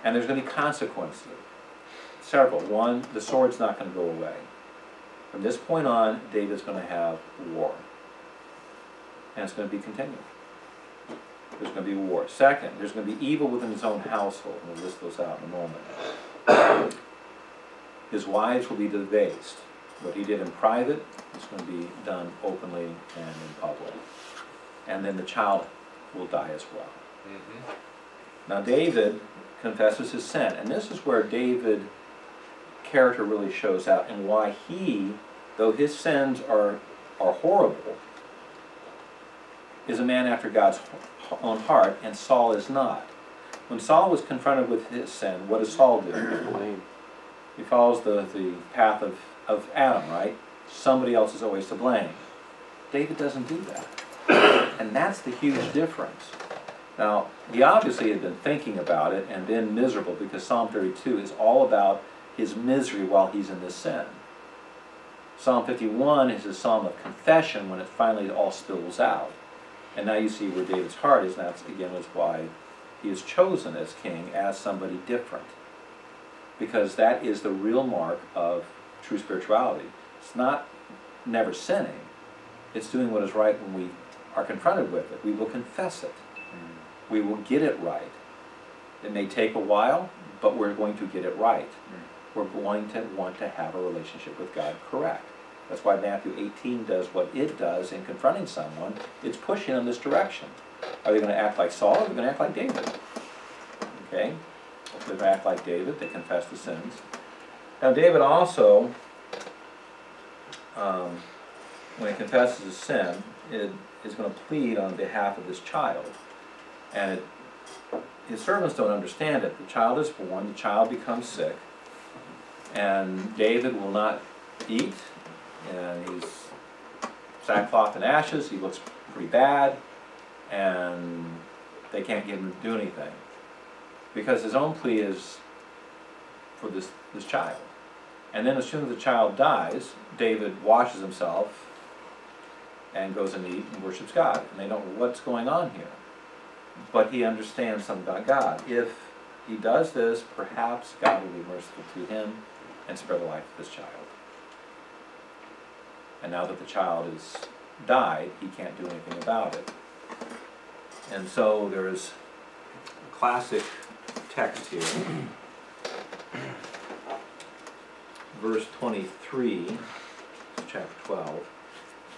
And there's going to be consequences. Several. One, the sword's not going to go away. From this point on, David's going to have war. and it's going to be continual. There's going to be war. Second, there's going to be evil within his own household, and we'll list those out in a moment. His wives will be debased. What he did in private is going to be done openly and in public. And then the child will die as well. Now David confesses his sin, and this is where David's character really shows out, and why he, though his sins are horrible, is a man after God's own heart, and Saul is not. When Saul was confronted with his sin, what does Saul do? He follows the path of Adam, right? Somebody else is always to blame. David doesn't do that. And that's the huge difference. Now, he obviously had been thinking about it and been miserable, because Psalm 32 is all about his misery while he's in this sin. Psalm 51 is a psalm of confession when it finally all spills out. And now you see where David's heart is, and that's again is why he is chosen as king, as somebody different. Because that is the real mark of true spirituality. It's not never sinning, it's doing what is right when we are confronted with it. We will confess it. We will get it right. It may take a while, but we're going to get it right. We're going to want to have a relationship with God correct. That's why Matthew 18 does what it does in confronting someone. It's pushing in this direction. Are they going to act like Saul, or are they going to act like David? Okay? If they're going to act like David, they confess the sins. Now David also, when he confesses his sin, it is going to plead on behalf of this child. And his servants don't understand it. The child is born, the child becomes sick, and David will not eat, and he's sackcloth and ashes, he looks pretty bad, and they can't get him to do anything. Because his own plea is for this child. And then as soon as the child dies, David washes himself and goes and eats and worships God. And they don't know what's going on here. But he understands something about God. If he does this, perhaps God will be merciful to him and spare the life of this child. And now that the child has died, he can't do anything about it. And so there is a classic text here. Verse 23, chapter 12.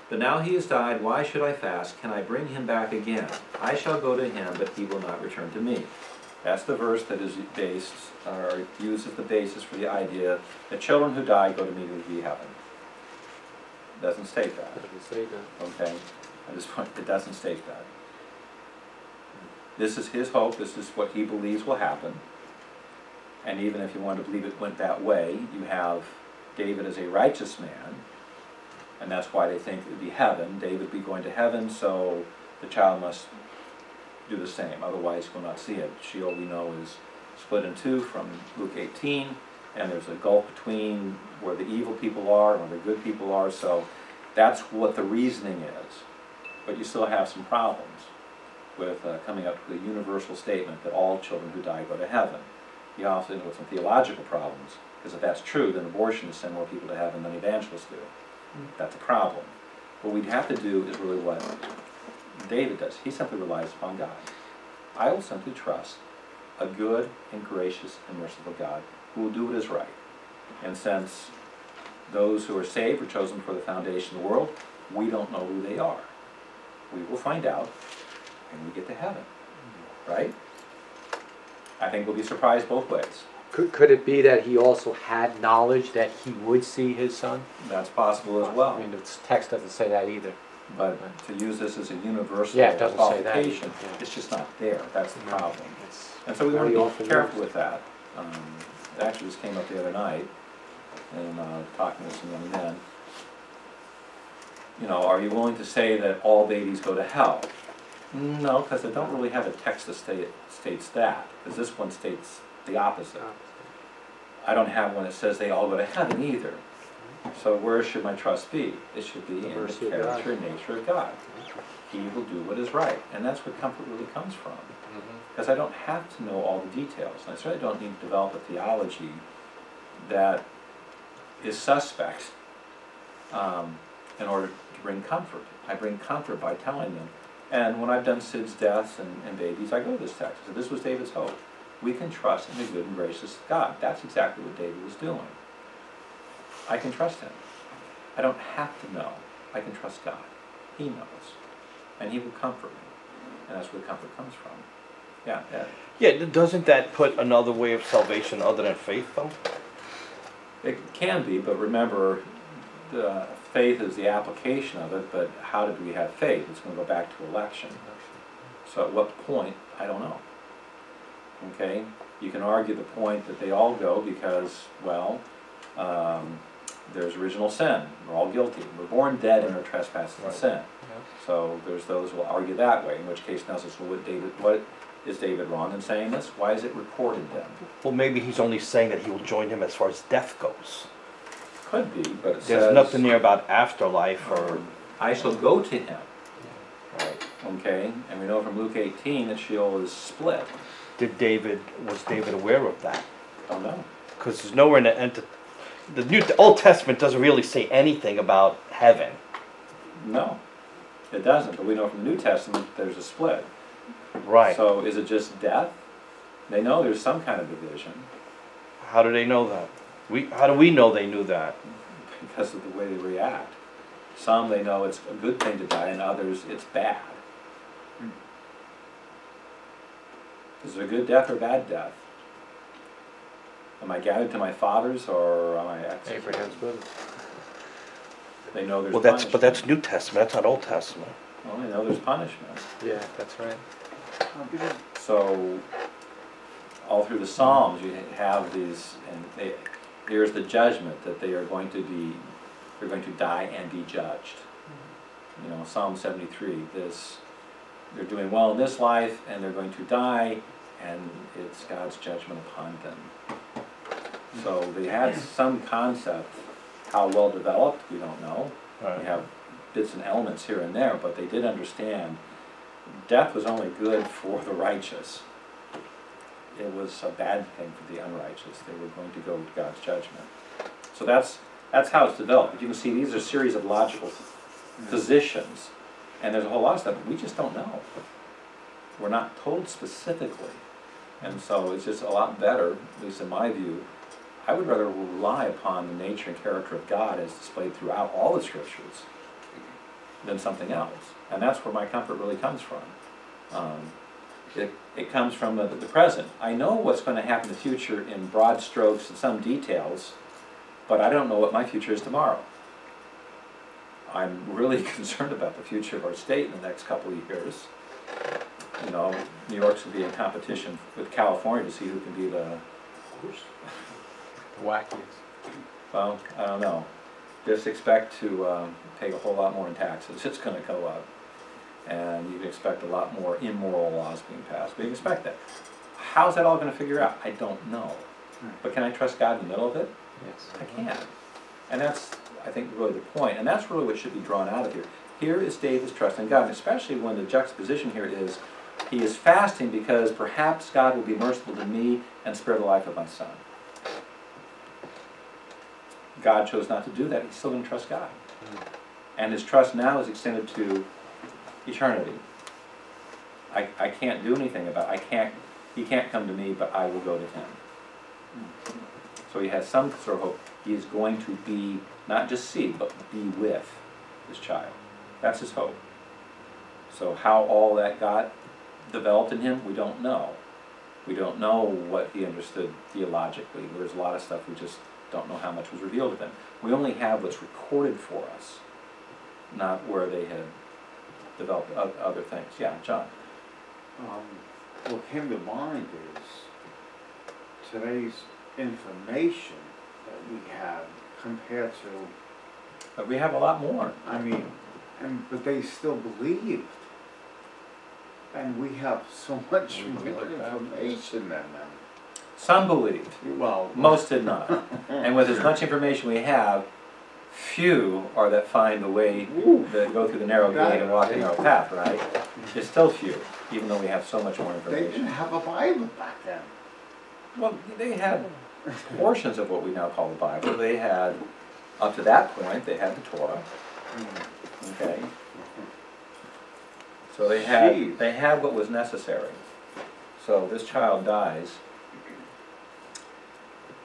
But now he has died, why should I fast? Can I bring him back again? I shall go to him, but he will not return to me. That's the verse that is based, or uses the basis for the idea that children who die go immediately to heaven. It doesn't state that. Doesn't say that. Okay? At this point, it doesn't state that. This is his hope, this is what he believes will happen. And even if you want to believe it went that way, you have David as a righteous man, and that's why they think it would be heaven. David would be going to heaven, so the child must do the same, otherwise he will not see it. Sheol, we know, is split in two from Luke 18, and there's a gulf between where the evil people are and where the good people are, so that's what the reasoning is. But you still have some problems with coming up with a universal statement that all children who die go to heaven. You also end up with some theological problems, because if that's true, then abortionists send more people to heaven than evangelists do. That's a problem. What we'd have to do is really what David does. He simply relies upon God. I will simply trust a good and gracious and merciful God who will do what is right. And since those who are saved were chosen for the foundation of the world, we don't know who they are. We will find out when we get to heaven. Right? I think we'll be surprised both ways. Could it be that he also had knowledge that he would see his son? That's possible as well. I mean, the text doesn't say that either. But to use this as a universal Yeah, it doesn't say that qualification, either, yeah. it's just not there. That's the problem. It's And so we want very to often be careful used. with that. It actually just came up the other night, and talking with some young men. You know, are you willing to say that all babies go to hell? No, because I don't really have a text that states that, because this one states the opposite. I don't have one that says they all go to heaven either. So where should my trust be? It should be in the mercy of God. character and nature of God. He will do what is right. And that's where comfort really comes from. Because I don't have to know all the details. And I certainly don't need to develop a theology that is suspect in order to bring comfort. I bring comfort by telling them. And when I've done Sid's deaths and babies, I go to this text. So this was David's hope. We can trust in the good and gracious God. That's exactly what David was doing. I can trust him. I don't have to know. I can trust God. He knows. And he will comfort me. And that's where the comfort comes from. Yeah, Ed. Yeah, doesn't that put another way of salvation other than faith, though? It can be, but remember, the faith is the application of it, but how did we have faith? It's going to go back to election. So at what point, I don't know. Okay? You can argue the point that they all go because, well, there's original sin. We're all guilty. We're born dead in our trespasses and sin. So there's those who will argue that way, in which case Nelson says, well, what is David wrong in saying this? Why is it recorded then? Well, maybe he's only saying that he will join him as far as death goes. Could be, but it There's says, nothing there about afterlife or... I shall go to him. Right. Okay? And we know from Luke 18 that Sheol is split. Was David aware of that? Oh no. Because there's nowhere in the Old Testament doesn't really say anything about heaven. No, it doesn't. But we know from the New Testament there's a split. Right. So is it just death? They know there's some kind of division How do they know that? How do we know they knew that? because of the way they react. Some they know it's a good thing to die, and others it's bad. Is it a good death or bad death? Am I gathered to my fathers or am I executed? Abraham's bosom. They know there's Well, punishment. but that's New Testament. That's not Old Testament. Well, they know there's punishment. Yeah, that's right. So, all through the Psalms, you have these, and here's the judgment that they're going to die and be judged. You know, Psalm 73, they're doing well in this life, and they're going to die, and it's God's judgment upon them. So they had some concept. How well developed, we don't know. We have bits and elements here and there, but they did understand death was only good for the righteous. It was a bad thing for the unrighteous. They were going to go to God's judgment. So that's how it's developed. But you can see these are a series of logical positions, and there's a whole lot of stuff we just don't know. We're not told specifically, and so it's just a lot better, at least in my view. I would rather rely upon the nature and character of God as displayed throughout all the scriptures than something else. And that's where my comfort really comes from. It comes from the present. I know what's going to happen in the future in broad strokes and some details, but I don't know what my future is tomorrow. I'm really concerned about the future of our state in the next couple of years. You know, New York's going to be in competition with California to see who can be the Wackiest. well, I don't know. Just expect to pay a whole lot more in taxes. It's going to go up. And you can expect a lot more immoral laws being passed. But you can expect that. How's that all going to figure out? I don't know. But can I trust God in the middle of it? Yes. I can. And that's, I think, really the point. And that's really what should be drawn out of here. Here is David's trust in God, and especially when the juxtaposition here is, he is fasting because perhaps God will be merciful to me and spare the life of my son. God chose not to do that. He's still going to trust God. And his trust now is extended to eternity. I can't do anything about it. He can't come to me, but I will go to him. So he has some sort of hope. He is going to be, not just see, but be with his child. That's his hope. So how all that got developed in him, we don't know. We don't know what he understood theologically. There's a lot of stuff we just don't know how much was revealed to them. We only have what's recorded for us, not where they had developed other things. Yeah, John. What came to mind is today's information that we have compared to, But we have a lot more. I mean, but they still believed. And we have so much more information than them. Some believed. Well, Most did not. And with as much information we have, few are that find the way that go through the narrow gate and walk the narrow path, right? It's still few, even though we have so much more they information. didn't have a Bible back then. Well, they had portions of what we now call the Bible. They had, up to that point, they had the Torah. Okay? So they Jeez. had what was necessary. So this child dies.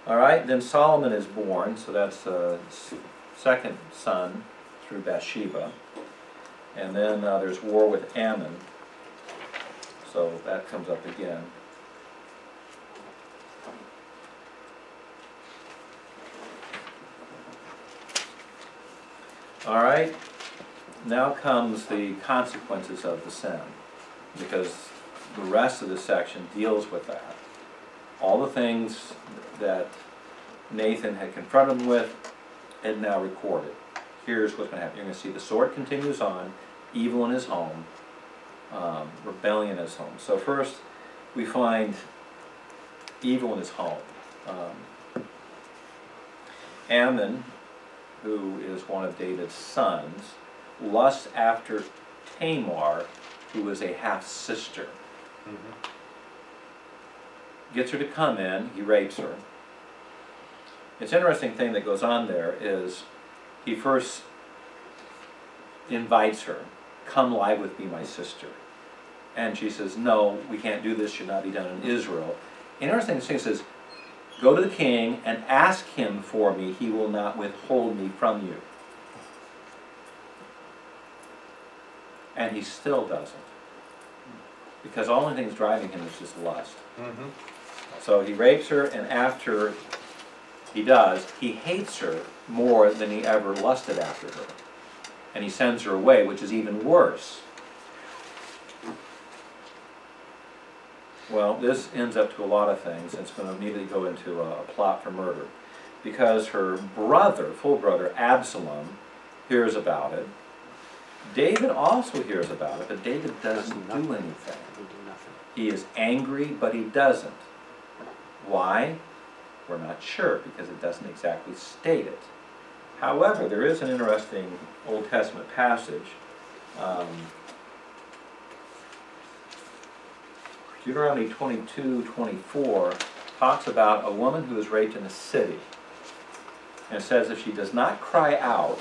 All right, then Solomon is born, so that's the second son through Bathsheba. And then there's war with Ammon. So that comes up again. All right, now comes the consequences of the sin, because the rest of the section deals with that. All the things that Nathan had confronted him with and now recorded. Here's what's going to happen. You're going to see the sword continues on, evil in his home, rebellion in his home. So first, we find evil in his home. Ammon, who is one of David's sons, lusts after Tamar, who is a half-sister. Gets her to come in, he rapes her. It's an interesting thing that goes on there is he first invites her, come lie with me, my sister. And she says, no, we can't do this, should not be done in Israel. Interesting thing says, go to the king and ask him for me, he will not withhold me from you. And he still doesn't. Because the only thing that's driving him is just lust. So he rapes her, and after he does, he hates her more than he ever lusted after her. And he sends her away, which is even worse. Well, this ends up to a lot of things. It's going to immediately go into a plot for murder. Because her brother, full brother, Absalom, hears about it. David also hears about it, but David doesn't do anything. He is angry, but he doesn't. Why? We're not sure, because it doesn't exactly state it. However, there is an interesting Old Testament passage. Deuteronomy 22:24 talks about a woman who is raped in a city. And it says if she does not cry out,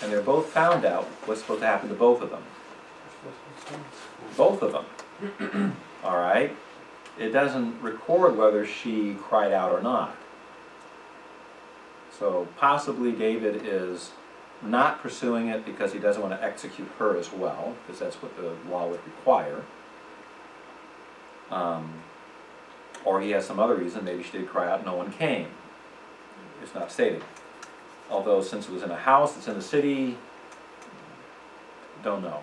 and they're both found out, what's supposed to happen to both of them? Both of them. All right? It doesn't record whether she cried out or not. So possibly David is not pursuing it because he doesn't want to execute her as well, because that's what the law would require. Or he has some other reason, maybe she did cry out and no one came. It's not stated. Although since it was in a house that's in the city, don't know.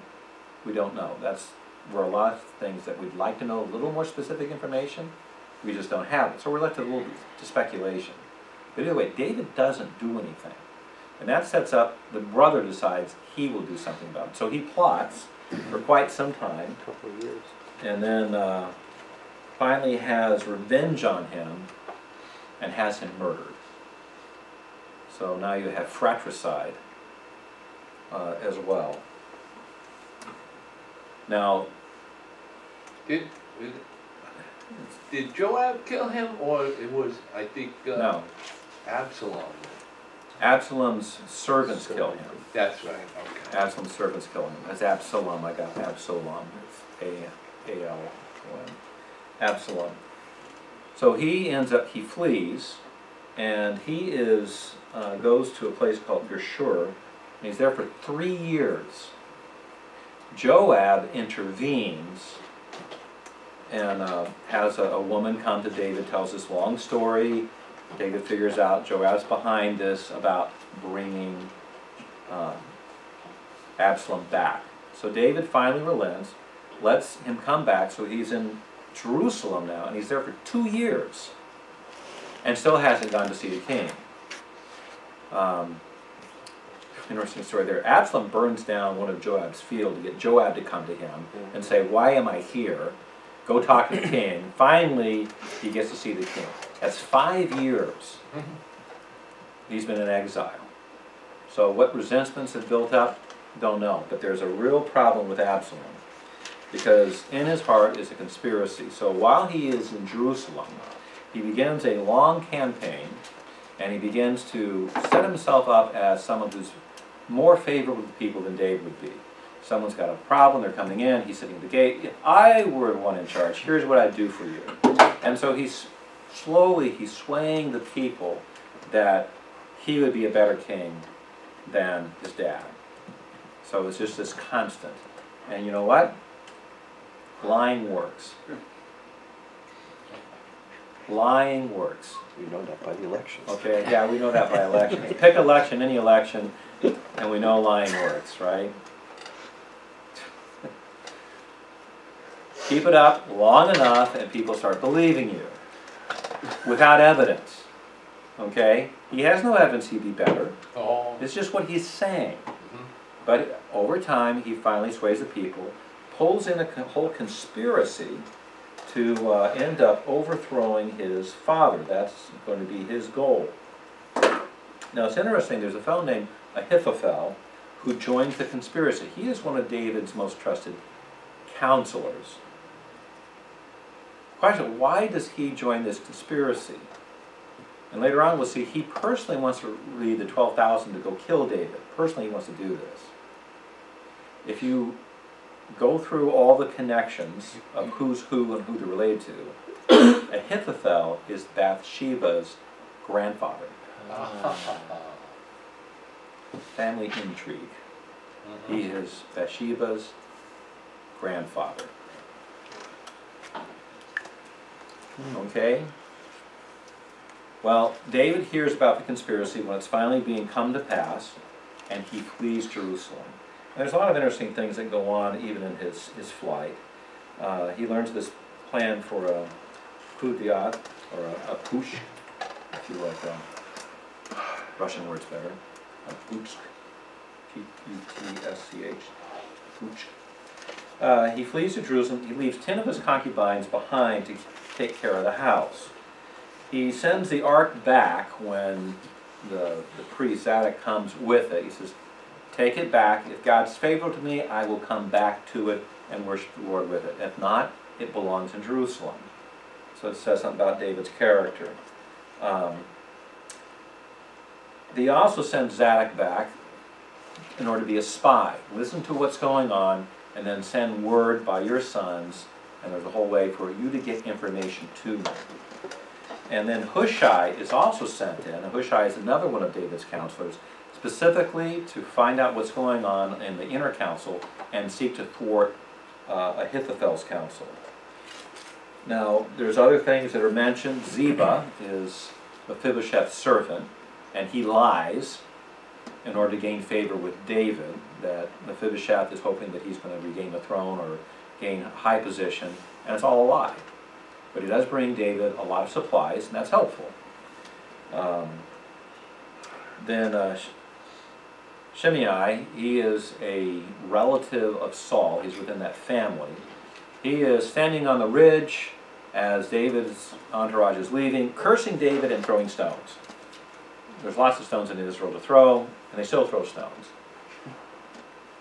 We don't know. That's where a lot of things that we'd like to know a little more specific information, we just don't have it. So we're left a little bit to speculation. But anyway, David doesn't do anything. And that sets up, the brother decides he will do something about it. So he plots for quite some time. A couple of years. And then finally has revenge on him and has him murdered. So now you have fratricide as well. Now, did Joab kill him, or it was, I think, no. Absalom? Absalom's servants kill him. That's right, okay. Absalom's servants kill him. That's Absalom. I got Absalom. It's A-L-O-M. Absalom. So he ends up, he flees, and he is goes to a place called Geshur, and he's there for 3 years. Joab intervenes and has a woman come to David, tells this long story. David figures out Joab's behind this about bringing Absalom back. So David finally relents, lets him come back, so he's in Jerusalem now, and he's there for 2 years and still hasn't gone to see the king. Interesting story there. Absalom burns down one of Joab's fields to get Joab to come to him and say, why am I here? Go talk to the king. Finally, he gets to see the king. That's 5 years he's been in exile. So what resentments have built up, don't know. But there's a real problem with Absalom, because in his heart is a conspiracy. So while he is in Jerusalem, he begins a long campaign, and he begins to set himself up as someone who's more favorable to people than David would be. Someone's got a problem, they're coming in, he's sitting at the gate. If I were the one in charge, here's what I'd do for you. And so he's swaying the people that he would be a better king than his dad. So it's just this constant. And you know what? Lying works. Lying works. We know that by the elections. Okay, yeah, we know that by elections. Pick election, any election, and we know lying works, right? Keep it up long enough and people start believing you without evidence. Okay? He has no evidence he'd be better. Oh. It's just what he's saying. But over time, he finally sways the people, pulls in a whole conspiracy to end up overthrowing his father. That's going to be his goal. Now it's interesting, there's a fellow named Ahithophel who joins the conspiracy. He is one of David's most trusted counselors. Question, why does he join this conspiracy? And later on we'll see he personally wants to lead the 12,000 to go kill David. Personally he wants to do this. If you go through all the connections of who's who and who they're related to, Ahithophel is Bathsheba's grandfather. Family intrigue. He is Bathsheba's grandfather. Okay? Well, David hears about the conspiracy when it's finally being come to pass, and he flees Jerusalem. And there's a lot of interesting things that go on even in his flight. He learns this plan for a Pudyat, or a push, if you like Russian words better. A putsk, P-U-T-S-C-H, putsk. He flees to Jerusalem. He leaves 10 of his concubines behind to take care of the house. He sends the ark back when the priest Zadok comes with it. He says, take it back. If God's favorable to me, I will come back to it and worship the Lord with it. If not, it belongs in Jerusalem. So it says something about David's character. He also sends Zadok back in order to be a spy. Listen to what's going on and then send word by your sons, and there's a whole way for you to get information to me. And then Hushai is also sent in. And Hushai is another one of David's counselors, specifically to find out what's going on in the inner council and seek to thwart Ahithophel's counsel. Now, there's other things that are mentioned. Ziba is Mephibosheth's servant, and he lies in order to gain favor with David, that Mephibosheth is hoping that he's going to regain the throne or gain a high position, and it's all a lie. But he does bring David a lot of supplies, and that's helpful. Then Shimei, he is a relative of Saul. He's within that family. He is standing on the ridge as David's entourage is leaving, cursing David and throwing stones. There's lots of stones in Israel to throw, and they still throw stones.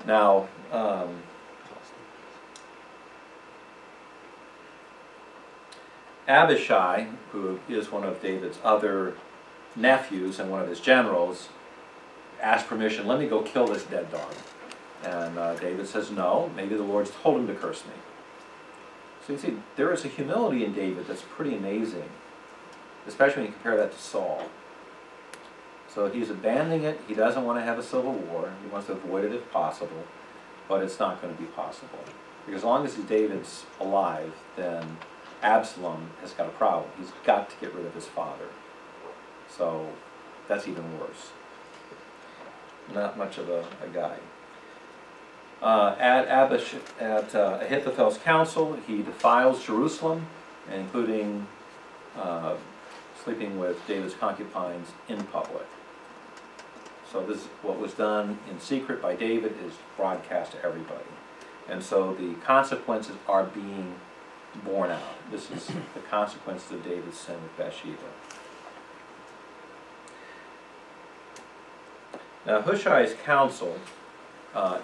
Now, Abishai, who is one of David's other nephews and one of his generals, asked permission, let me go kill this dead dog. And David says, no, maybe the Lord's told him to curse me. So you see, there is a humility in David that's pretty amazing, especially when you compare that to Saul. So he's abandoning it. He doesn't want to have a civil war. He wants to avoid it if possible, but it's not going to be possible. Because as long as David's alive, then Absalom has got a problem. He's got to get rid of his father. So that's even worse. Not much of a guy. At Ahithophel's counsel, he defiles Jerusalem, including sleeping with David's concubines in public. So this, what was done in secret by David, is broadcast to everybody. And so the consequences are being borne out. This is the consequences of David's sin with Bathsheba. Now Hushai's counsel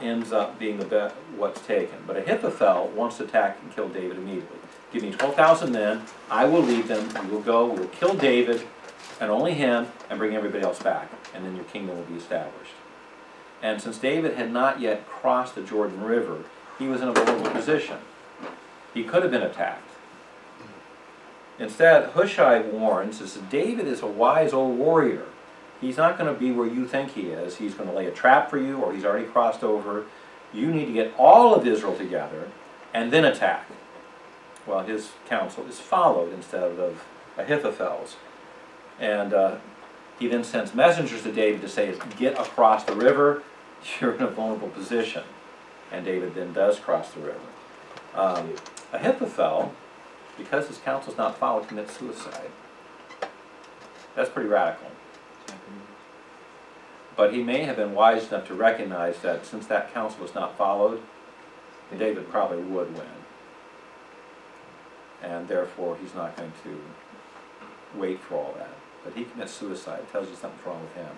ends up being what's taken. But Ahithophel wants to attack and kill David immediately. Give me 12,000 men, I will lead them, we will go, we will kill David, and only him, and bring everybody else back. And then your kingdom will be established. And since David had not yet crossed the Jordan River, he was in a vulnerable position. He could have been attacked. Instead, Hushai warns us that David is a wise old warrior. He's not going to be where you think he is. He's going to lay a trap for you, or he's already crossed over. You need to get all of Israel together and then attack. Well, his counsel is followed instead of Ahithophel's. And he then sends messengers to David to say, get across the river, you're in a vulnerable position. And David then does cross the river. Ahithophel, because his counsel is not followed, commits suicide. That's pretty radical. But he may have been wise enough to recognize that since that counsel was not followed, David probably would win. And therefore, he's not going to wait for all that. But he commits suicide. It tells you something's wrong with him.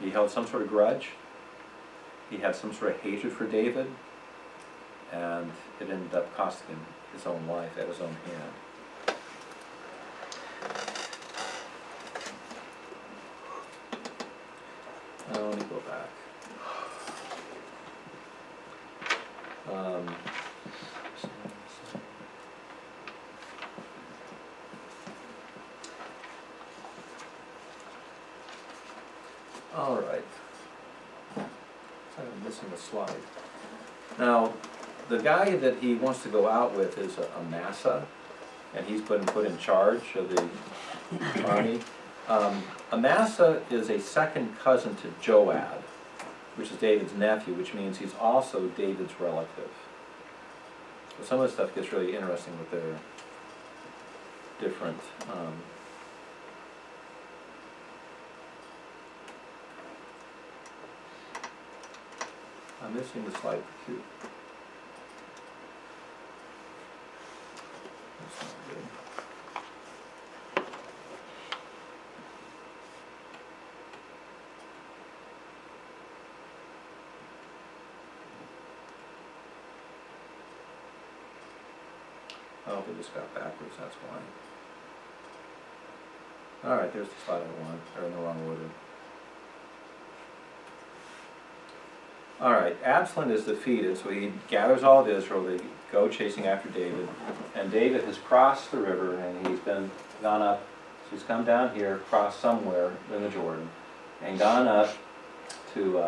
He held some sort of grudge. He had some sort of hatred for David. And it ended up costing him his own life at his own hand. Let me go back. All right. I'm missing a slide. Now, the guy that he wants to go out with is Amasa, and he's been put in charge of the army. Amasa is a second cousin to Joab, which is David's nephew, which means he's also David's relative. So some of the stuff gets really interesting with their different I'm missing the slide for 2. That's not good. Oh, we just got backwards, that's why. Alright, there's the slide I want. They're in the wrong order. Alright, Absalom is defeated, so he gathers all of Israel. They go chasing after David. And David has crossed the river, and he's gone up. So he's come down here, crossed somewhere in the Jordan, and gone up to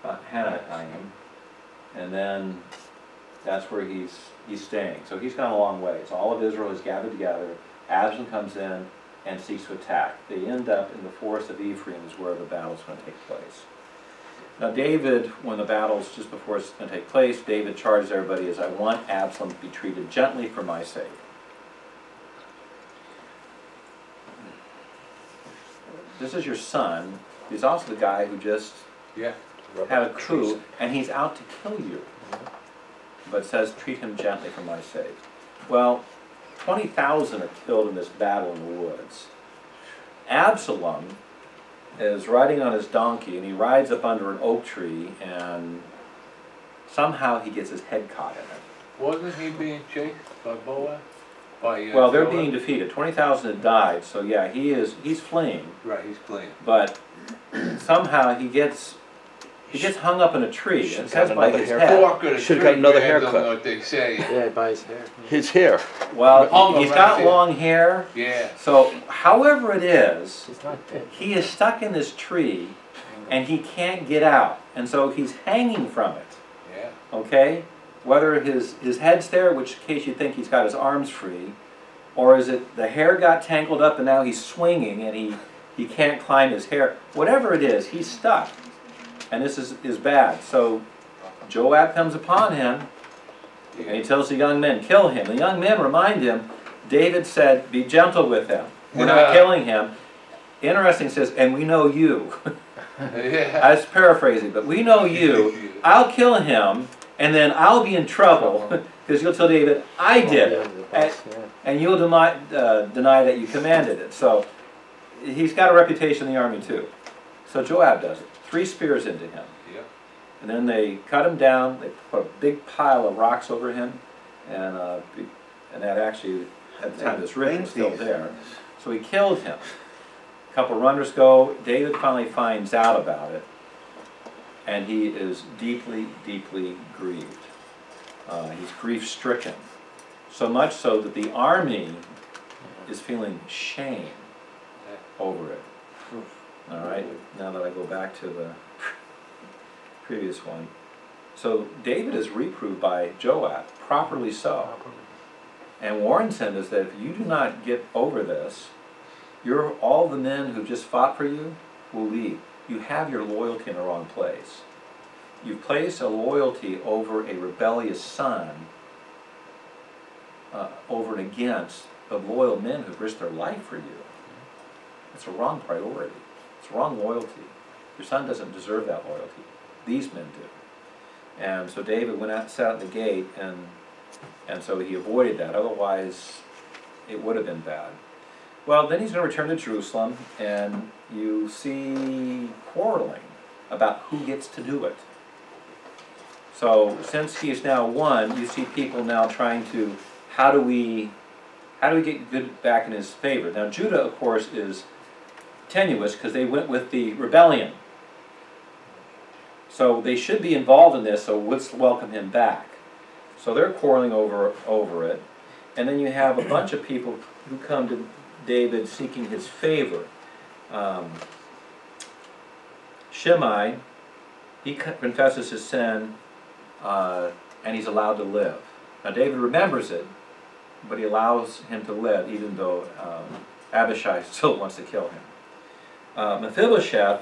Hananaim. And then that's where he's staying. So he's gone a long way. So all of Israel is gathered together. Absalom comes in and seeks to attack. They end up in the forest of Ephraim is where the battle's going to take place. Now David, when the battle's just before it's going to take place, David charges everybody as, I want Absalom to be treated gently for my sake. This is your son. He's also the guy who just had a coup, and he's out to kill you. But says, treat him gently for my sake. Well, 20,000 are killed in this battle in the woods. Absalom is riding on his donkey, and he rides up under an oak tree, and somehow he gets his head caught in it. Wasn't he being chased by Boaz? Well, they're being defeated. 20,000 had died, so yeah, he's fleeing. Right, he's fleeing. But somehow he gets hung up in a tree. And it says by his head. Should've got another haircut. What they say. Yeah, by his hair. His hair. Well, he's got long hair. Yeah. So, however it is, He's not dead. he is stuck in this tree, and he can't get out. And so he's hanging from it. Yeah. Okay? Whether his head's there, which in case you think he's got his arms free, or is it the hair got tangled up and now he's swinging and he can't climb his hair. Whatever it is, he's stuck. And this is bad. So Joab comes upon him, and he tells the young men, kill him. The young men remind him, David said, be gentle with him. We're not killing him. Interesting, says, and we know you. Yeah. I was paraphrasing, but we know you. I'll kill him, and then I'll be in trouble, because you'll tell David, I did it. And you'll deny that you commanded it. So he's got a reputation in the army too. So Joab does it. 3 spears into him. Yep. And then they cut him down. They put a big pile of rocks over him. And that actually, at the time this written, was still there. So he killed him. A couple runners go. David finally finds out about it, and he is deeply, deeply grieved. He's grief-stricken. So much so that the army is feeling shame over it. All right, now that I go back to the previous one. So David is reproved by Joab, properly so, and warns him is that if you do not get over this, all the men who just fought for you will leave. You have your loyalty in the wrong place. You've placed a loyalty over a rebellious son, over and against the loyal men who've risked their life for you. It's a wrong priority. It's wrong loyalty. Your son doesn't deserve that loyalty. These men do. And so David went out, sat at the gate, and so he avoided that. Otherwise, it would have been bad. Well, then he's going to return to Jerusalem, and you see quarreling about who gets to do it. So since he is now won, you see people now trying to, how do we get good back in his favor? Now Judah, of course, is tenuous because they went with the rebellion. So they should be involved in this, so let's welcome him back. So they're quarreling over it. And then you have a bunch of people who come to David seeking his favor. Shimei, he confesses his sin, and he's allowed to live. Now David remembers it, but he allows him to live, even though Abishai still wants to kill him. Mephibosheth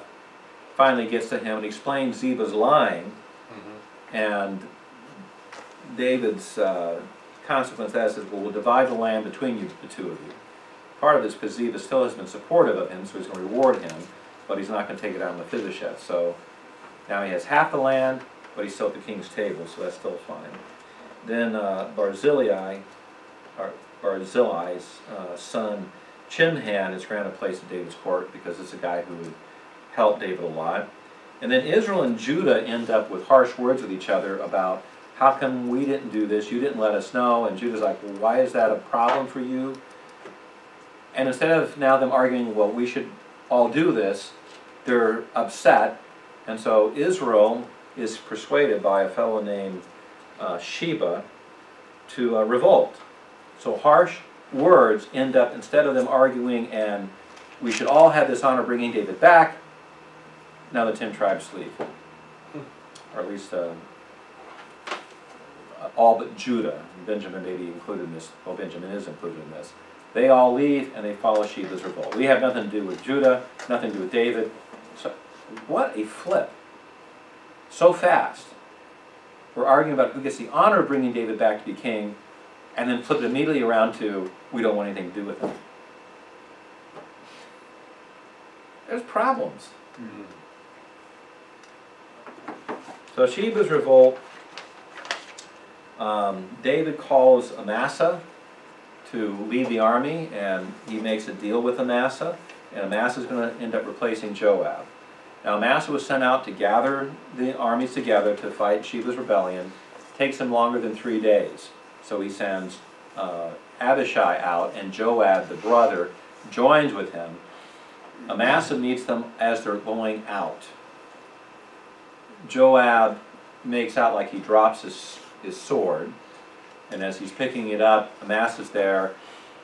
finally gets to him and explains Ziba's lying, and David's consequence to that says, well, we'll divide the land between you, the two of you. Part of this because Ziba still has been supportive of him, so he's going to reward him, but he's not going to take it out on Mephibosheth. So now he has half the land, but he's still at the king's table, so that's still fine. Then Barzillai's son Chimham is granted a place in David's court because it's a guy who would help David a lot. And then Israel and Judah end up with harsh words with each other about how come we didn't do this, you didn't let us know, and Judah's like, well, why is that a problem for you? And instead of now them arguing, well, we should all do this, they're upset, and so Israel is persuaded by a fellow named Sheba to revolt. So harsh words end up, instead of them arguing and we should all have this honor bringing David back, now the 10 tribes leave. Or at least all but Judah. Benjamin may be included in this. Well, Benjamin is included in this. They all leave and they follow Sheba's revolt. We have nothing to do with Judah, nothing to do with David. So, what a flip. So fast. We're arguing about who gets the honor of bringing David back to be king, and then flip it immediately around to, we don't want anything to do with him. There's problems. So Sheba's revolt, David calls Amasa to lead the army, and he makes a deal with Amasa, and Amasa is going to end up replacing Joab. Now Amasa was sent out to gather the armies together to fight Sheba's rebellion. It takes him longer than 3 days. So he sends Abishai out, and Joab, the brother, joins with him. Amasa meets them as they're going out. Joab makes out like he drops his sword, and as he's picking it up, Amasa's there,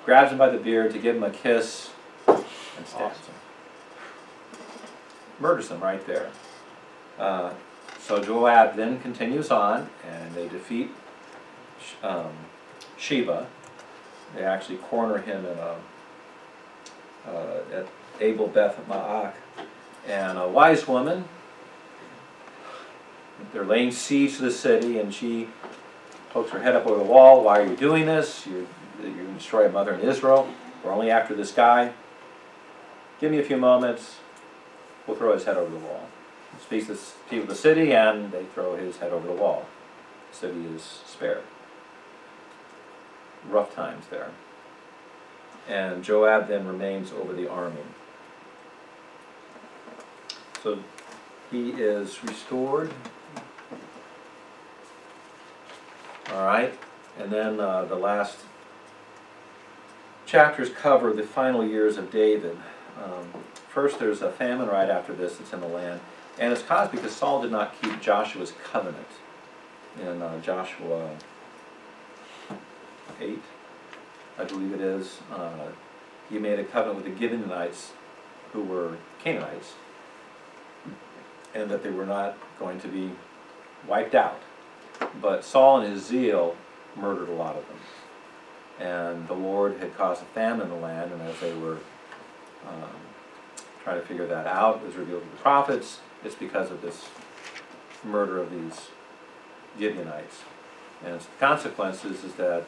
grabs him by the beard to give him a kiss, and stabs him. Murders him right there. So Joab then continues on, and they defeat Sheba. They actually corner him in at Abel Beth Ma'ach, and a wise woman. They're laying siege to the city, and she pokes her head up over the wall. Why are you doing this? You're going to destroy a mother in Israel. We're only after this guy. Give me a few moments. We'll throw his head over the wall. Speaks to the people of the city, and they throw his head over the wall. The city is spared. Rough times there. And Joab then remains over the army. So he is restored. All right, and then the last chapters cover the final years of David. First, there's a famine right after this that's in the land, and it's caused because Saul did not keep Joshua's covenant. In Joshua 8, I believe it is, he made a covenant with the Gibeonites, who were Canaanites, and that they were not going to be wiped out. But Saul in his zeal murdered a lot of them. And the Lord had caused a famine in the land, and as they were trying to figure that out, it was revealed to the prophets, it's because of this murder of these Gibeonites. And the consequences is that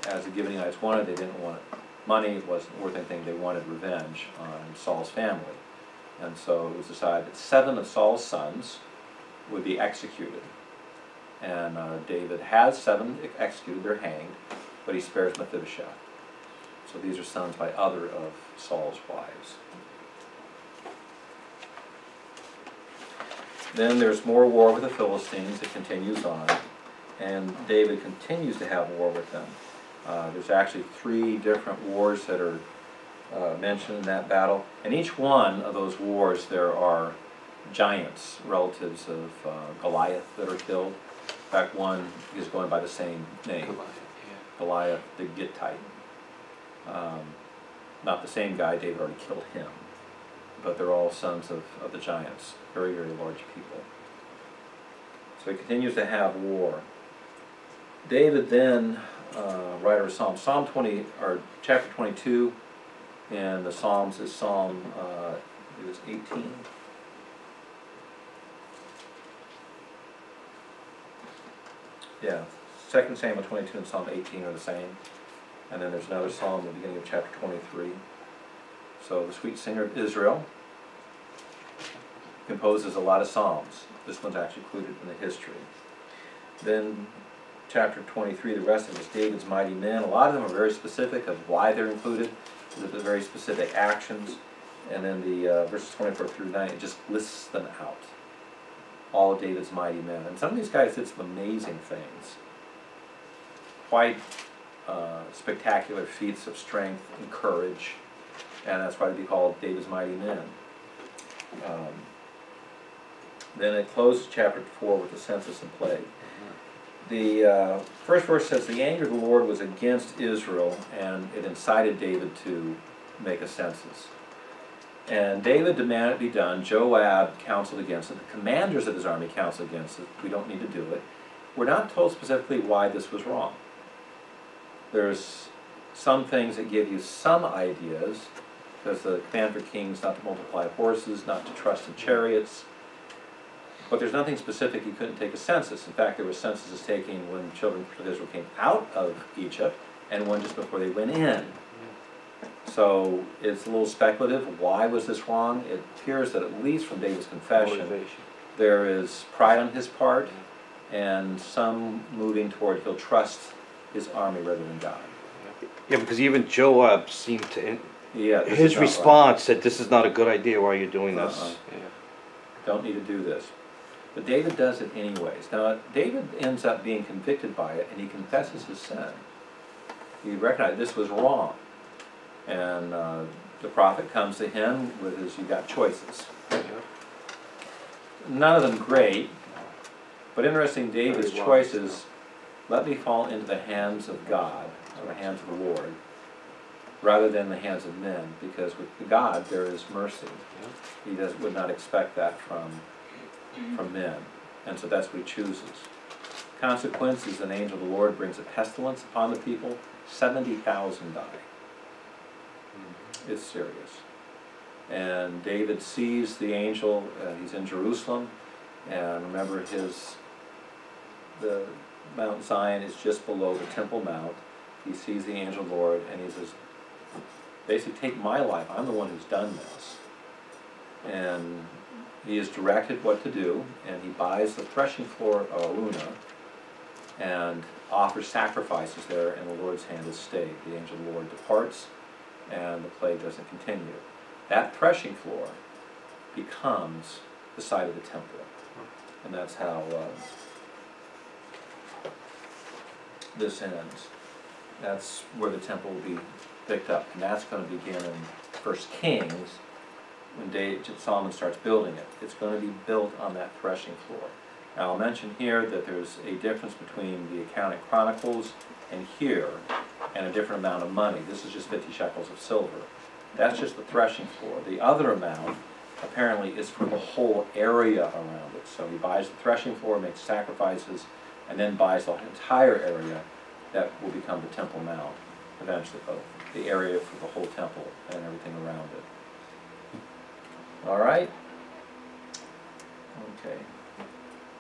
as the Gibeonites wanted, they didn't want money, it wasn't worth anything, they wanted revenge on Saul's family. And so it was decided that 7 of Saul's sons would be executed. And David has 7 executed, they're hanged, but he spares Mephibosheth. So these are sons by other of Saul's wives. Then there's more war with the Philistines. It continues on. And David continues to have war with them. There's actually 3 different wars that are mentioned in that battle. And each one of those wars there are giants, relatives of Goliath, that are killed. In fact, one is going by the same name, Goliath the Gittite. Not the same guy, David already killed him. But they're all sons of the giants, very, very large people. So he continues to have war. David then, writer of Psalms, Psalm 20, or chapter 22 in the Psalms is Psalm, it was 18. Yeah, 2 Samuel 22 and Psalm 18 are the same. And then there's another psalm in the beginning of chapter 23. So the sweet singer of Israel composes a lot of psalms. This one's actually included in the history. Then chapter 23, the rest of it is David's mighty men. A lot of them are very specific of why they're included, the very specific actions. And then the verses 24 through 9, it just lists them out. All of David's mighty men. And some of these guys did some amazing things. Quite spectacular feats of strength and courage. And that's why they be called David's mighty men. Then it closes chapter 4 with the census and plague. The first verse says, the anger of the Lord was against Israel, and it incited David to make a census. And David demanded it be done. Joab counseled against it. The commanders of his army counseled against it. We don't need to do it. We're not told specifically why this was wrong. There's some things that give you some ideas, because the command for kings not to multiply horses, not to trust in chariots. But there's nothing specific. You couldn't take a census. In fact, there were censuses taken when children of Israel came out of Egypt, and one just before they went in. So it's a little speculative. Why was this wrong? It appears that at least from David's confession, there is pride on his part, and some moving toward he'll trust his army rather than God. Yeah, because even Joab seemed to, Yeah, his response said, this is not a good idea, why are you doing this? Don't need to do this. But David does it anyways. Now, David ends up being convicted by it, and he confesses his sin. He recognized this was wrong. And the prophet comes to him with his, you got choices. None of them great, but interesting, David's choices, let me fall into the hands of God, or the hands of the Lord, rather than the hands of men, because with God there is mercy. He would not expect that from men, and so that's what he chooses. Consequence is an angel of the Lord brings a pestilence upon the people, 70,000 die. It's serious. And David sees the angel, he's in Jerusalem, and remember the Mount Zion is just below the Temple Mount. He sees the angel of the Lord, and he says, basically, take my life, I'm the one who's done this. And he is directed what to do, and he buys the threshing floor of Araunah, and offers sacrifices there, and the Lord's hand is stayed. The angel of the Lord departs, and the plague doesn't continue. That threshing floor becomes the site of the temple. And that's how this ends. That's where the temple will be picked up, and that's gonna begin in First Kings, when Solomon starts building it. It's gonna be built on that threshing floor. Now, I'll mention here that there's a difference between the account in Chronicles and here, and a different amount of money. This is just 50 shekels of silver. That's just the threshing floor. The other amount, apparently, is for the whole area around it. So he buys the threshing floor, makes sacrifices, and then buys the entire area that will become the Temple Mount, eventually, the area for the whole temple and everything around it. All right? Okay.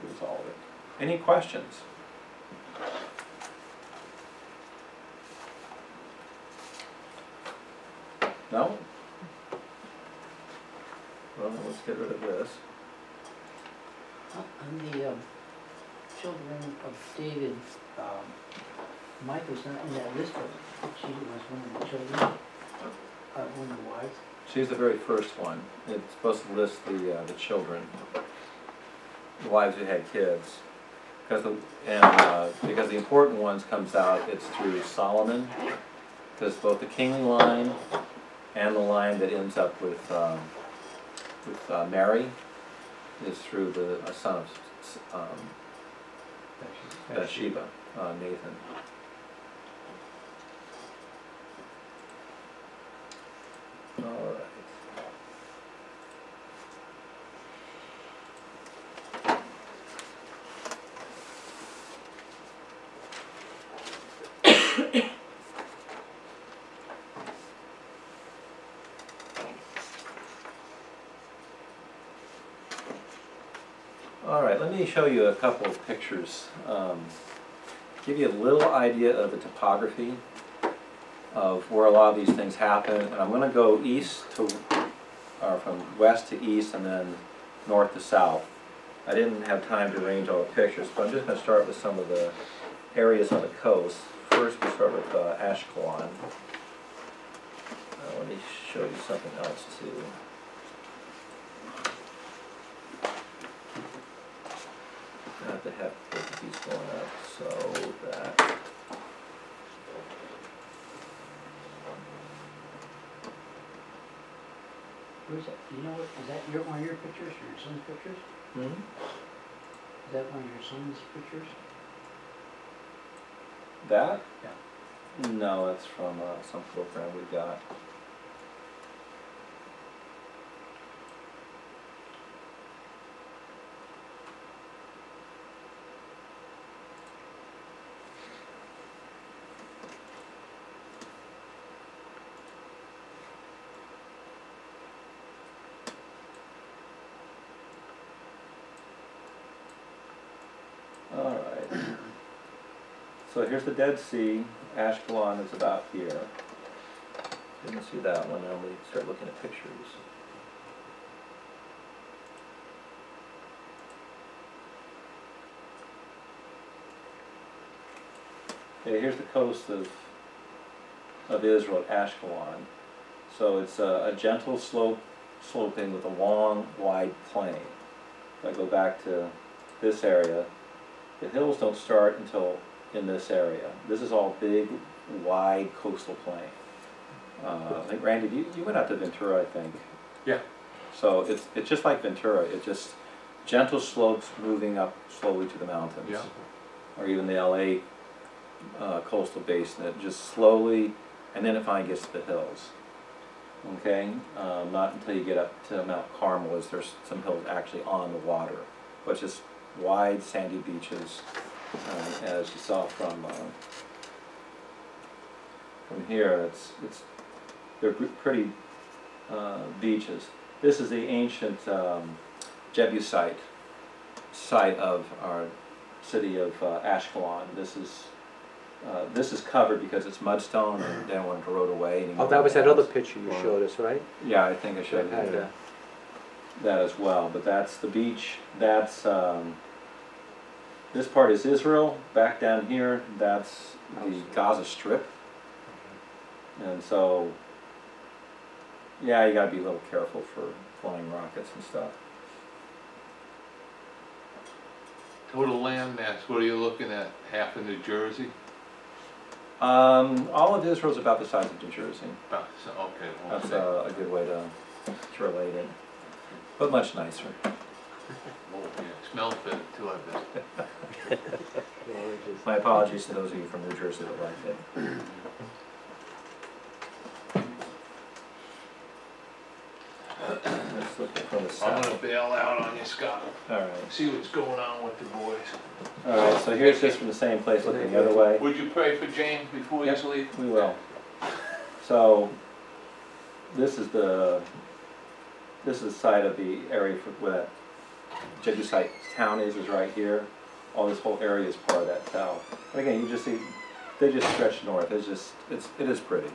Here's all of it. Any questions? No? Well, let's get rid of this. On the children of David, Michael's not in that list, but she was one of the children, one of the wives. She's the very first one. It's supposed to list the children, the wives who had kids. Because the important ones comes out, it's through Solomon, because both the kingly line and the line that ends up with Mary is through the son of Bathsheba, Nathan. All right. All right, let me show you a couple of pictures. Give you a little idea of the topography of where a lot of these things happen. And I'm going to go east to, or from west to east and then north to south. I didn't have time to arrange all the pictures, but I'm just going to start with some of the areas on the coast. First, we start with Ashkelon. Let me show you something else too. I have to have these going up so that. Where's that, do you know, is that one of your pictures, or your son's pictures? Hmm? Is that one of your son's pictures? That? Yeah. No, that's from some program we got. All right. So here's the Dead Sea. Ashkelon is about here. Didn't see that one. Now we start looking at pictures. Okay, here's the coast of Israel at Ashkelon. So it's a gentle sloping with a long, wide plain. If I go back to this area, the hills don't start until in this area. This is all big, wide coastal plain. I think, Randy, you went out to Ventura, I think. Yeah. So it's just like Ventura. It's just gentle slopes moving up slowly to the mountains. Yeah. Or even the LA coastal basin. It just slowly, and then it finally gets to the hills. Okay? Not until you get up to Mount Carmel is there's some hills actually on the water. But it's just wide sandy beaches, as you saw from here. They're pretty beaches. This is the ancient Jebusite site of our city of Ashkelon. This is covered because it's mudstone and they don't want to erode away anymore. Oh, that was that other picture you showed us, right? Yeah, I think I showed That had, you that as well. But that's the beach. That's this part is Israel. Back down here, that's the Gaza Strip. And so, yeah, you gotta be a little careful for flying rockets and stuff. Total land mass, what are you looking at? Half of New Jersey? All of Israel's about the size of New Jersey. Oh, so, okay. well, That's a good way to relate it, but much nicer. oh, yeah, smells better too, I bet. My apologies to those of you from New Jersey that like it. Let's look from the I'm south. gonna bail out on you, Scott. All right. See what's going on with the boys. All right, so here's just from the same place looking the other way. Would you pray for James before you Yep. leave? We will. So, this is the site of the area where that Jebusite town is right here. All this whole area is part of that town. But again, you just see, they just stretch north. It's just, it is pretty.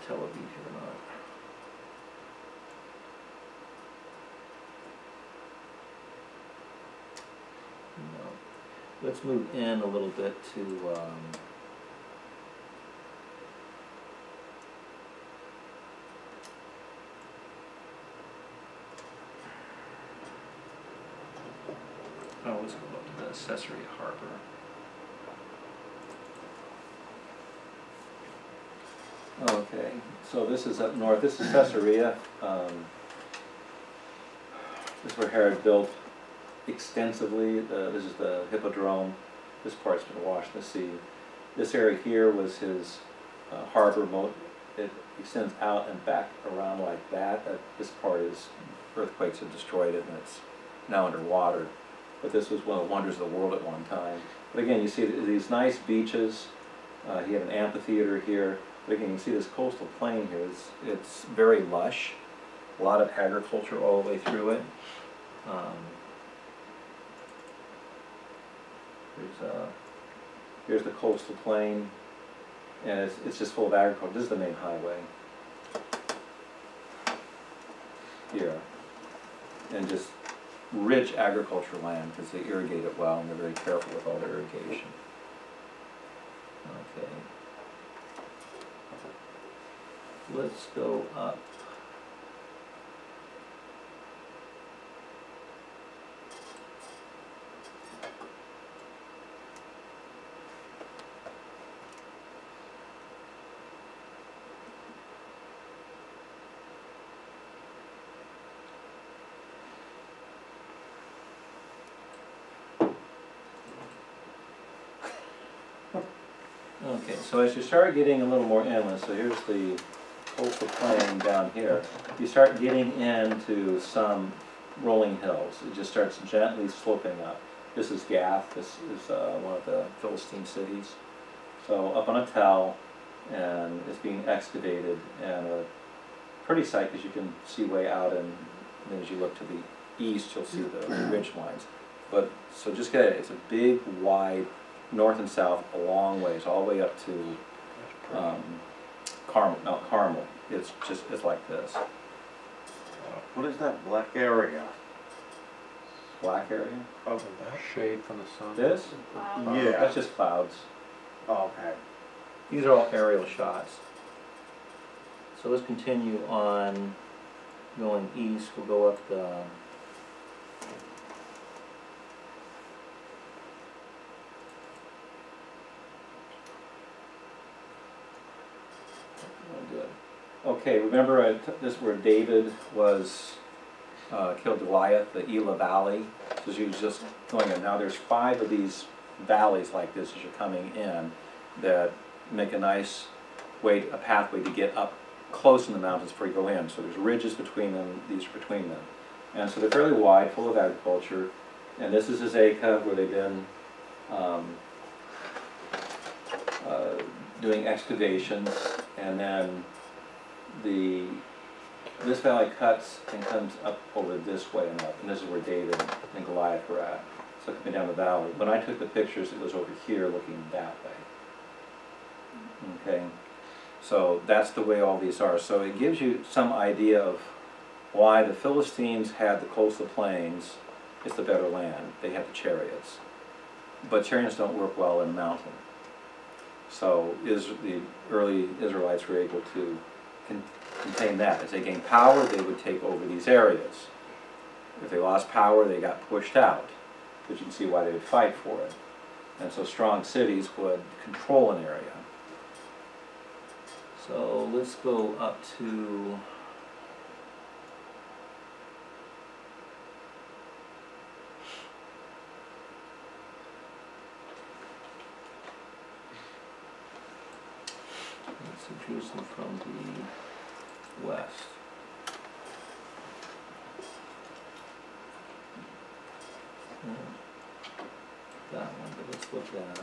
Tel Aviv or not. No. Let's move in a little bit to, oh, let's go up to the Caesarea Harbor. Okay, so this is up north. This is Caesarea. This is where Herod built extensively. This is the Hippodrome. This part's been washed in the sea. This area here was his harbor. It extends out and back around like that. This part is, earthquakes have destroyed it and it's now underwater. But this was one of the wonders of the world at one time. But again, you see these nice beaches. You have an amphitheater here. But again, you see this coastal plain here. It's very lush. A lot of agriculture all the way through it. Here's the coastal plain, and it's just full of agriculture. This is the main highway here, and just rich agricultural land because they irrigate it well and they're very careful with all their irrigation. Okay. Let's go up. Okay, so as you start getting a little more inland, so here's the coastal plain down here, you start getting into some rolling hills. It just starts gently sloping up. This is Gath. This is one of the Philistine cities. So up on a tell, and it's being excavated, and a pretty sight because you can see way out, and then as you look to the east, you'll see the ridge lines. But so just get it. It's a big, wide, north and south, a long ways, all the way up to Carmel, Mount Carmel. It's like this. What is that black area? Black area? Shade from the sun. This? Yeah. That's just clouds. Okay. These are all aerial shots. So let's continue on going east. We'll go up the okay, remember this is where David was killed Goliath, the Elah Valley. So she was just going in. Now there's 5 of these valleys like this as you're coming in that make a nice way, a pathway to get up close in the mountains before you go in. So there's ridges between them, these are between them. And so they're fairly wide, full of agriculture. And this is Azekah, where they've been doing excavations. And then this valley cuts and comes up over this way and up. And this is where David and Goliath were at. So coming down the valley. When I took the pictures, it was over here looking that way. Okay, so that's the way all these are. So it gives you some idea of why the Philistines had the coastal plains. It's the better land. They had the chariots. But chariots don't work well in a mountain. So the early Israelites were able to contain that. As they gained power, they would take over these areas. If they lost power, they got pushed out. But you can see why they would fight for it. And so strong cities would control an area. So let's go up to let's see, Jerusalem from the west. That one, but let's look at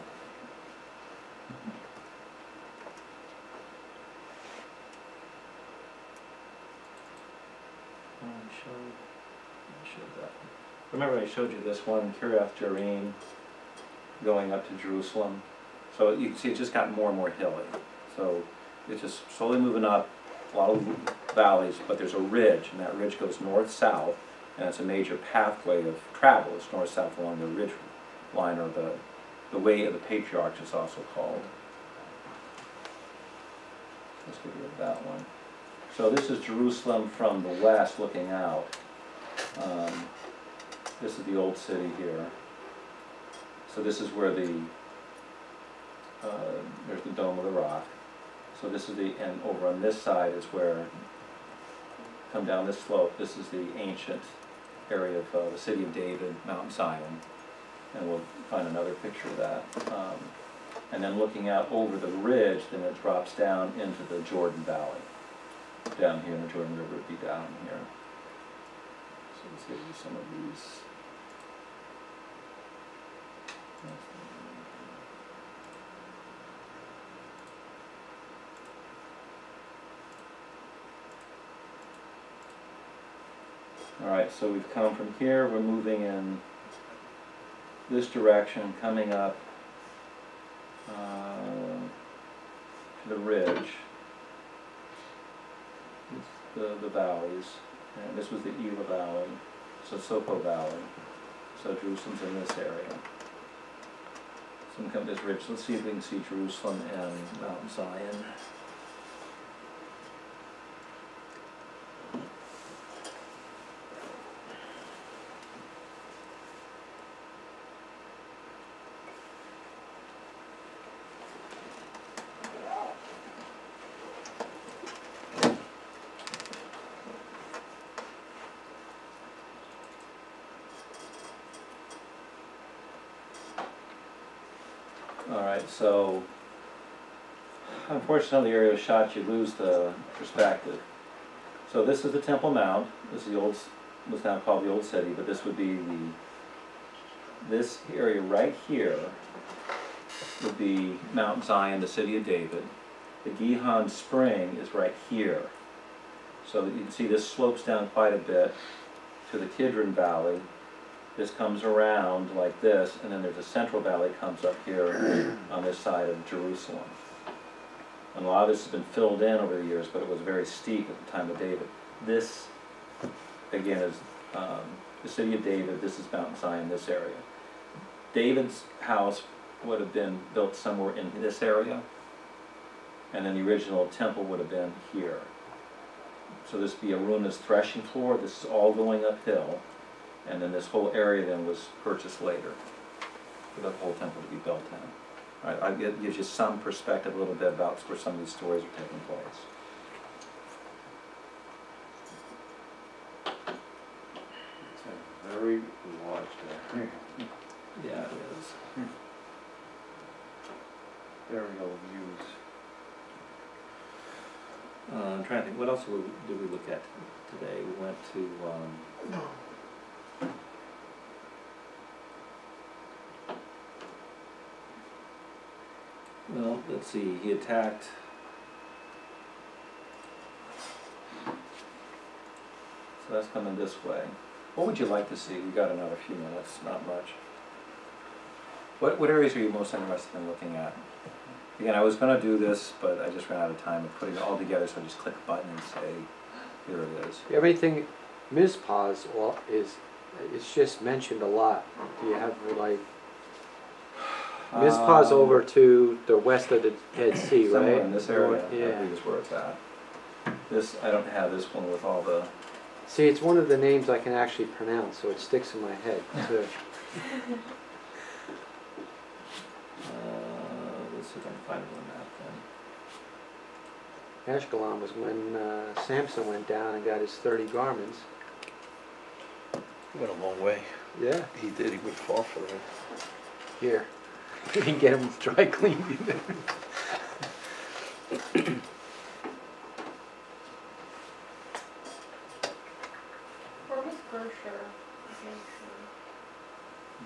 I showed that one. Remember I showed you this one, Kiriath Jearim, going up to Jerusalem. So you can see it's just gotten more and more hilly. So it's just slowly moving up, a lot of valleys, but there's a ridge, and that ridge goes north-south, and it's a major pathway of travel. It's north-south along the ridge line, or the Way of the Patriarchs it's also called. Let's get rid of that one. So this is Jerusalem from the west looking out. This is the old city here. So this is where there's the Dome of the Rock. So this is and over on this side is where, come down this slope, this is the ancient area of the city of David, Mount Zion. And we'll find another picture of that. And then looking out over the ridge, then it drops down into the Jordan Valley. Down here, and the Jordan River would be down here. So let's give you some of these. All right, so we've come from here, we're moving in this direction, coming up to the ridge, the valleys, and this was the Elah Valley, so Soko Valley, so Jerusalem's in this area. So we come to this ridge, let's see if we can see Jerusalem and Mount Zion. Alright, so unfortunately, some of the aerial shots you lose the perspective. So this is the Temple Mount. This is the old, was now called the Old City, but this would be this area right here would be Mount Zion, the city of David. The Gihon Spring is right here. So you can see this slopes down quite a bit to the Kidron Valley. This comes around like this, and then there's a central valley comes up here on this side of Jerusalem. And a lot of this has been filled in over the years, but it was very steep at the time of David. This, again, is the city of David. This is Mount Zion, this area. David's house would have been built somewhere in this area, and then the original temple would have been here. So this would be Aruna's threshing floor. This is all going uphill. And then this whole area then was purchased later for the whole temple to be built in. All right, it gives you some perspective a little bit about where some of these stories are taking place. It's a very large area. Yeah, it is. Aerial views. I'm trying to think, what else did we look at today? We went to, well, let's see, he attacked, so that's coming this way. What would you like to see? We've got another few minutes, not much. What areas are you most interested in looking at? Again, I was going to do this, but I just ran out of time of putting it all together, so I just click a button and say, here it is. Everything, Mizpah's, well, it's just mentioned a lot. Do you have like, Mizpah's over to the west of the Dead Sea, right? Somewhere in this area, I Yeah. believe is where it's at. This, I don't have this one with all the, See, it's one of the names I can actually pronounce, so it sticks in my head too. if I can find it on the map then. Ashkelon was when Samson went down and got his 30 garments. He went a long way. Yeah. He did, he went far for it. Here. He didn't get them dry cleaned either. Where was Gersher?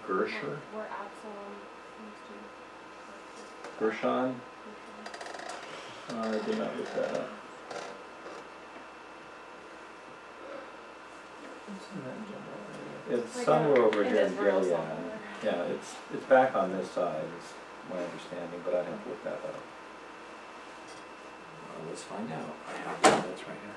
Gersher? Where Absalom used to. Gershon? I did not look that up. It's Like somewhere over in here in Israel Gilead. somewhere. Yeah, it's back on this side, is my understanding, but I'd have to look that up. Let's find out. I have the notes right here.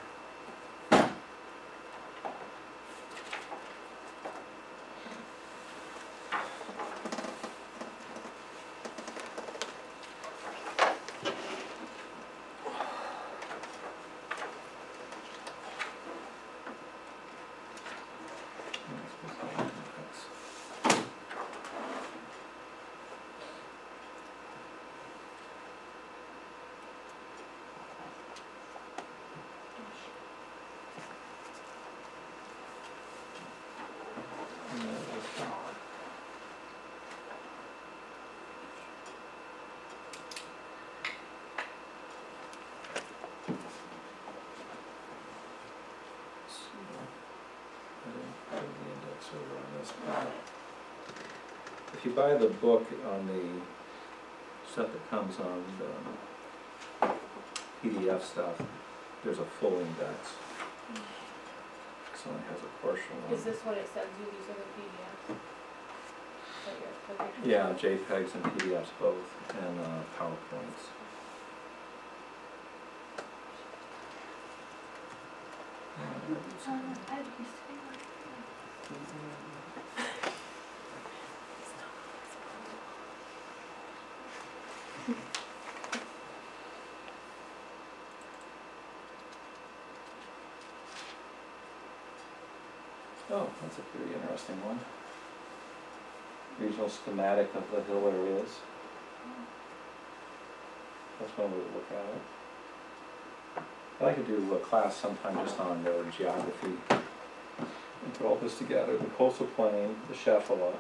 If you buy the book on the stuff that comes on the PDF stuff, there's a full index. So it has a partial one. Is this what it sends you? These are the PDFs? That you're- the pictures? Yeah, JPEGs and PDFs both, and PowerPoints. Oh, that's a pretty interesting one. Regional schematic of the hill areas. That's one way to look at it. I'd like to do a class sometime just on geography and put all this together. The coastal plain, the Shephelah.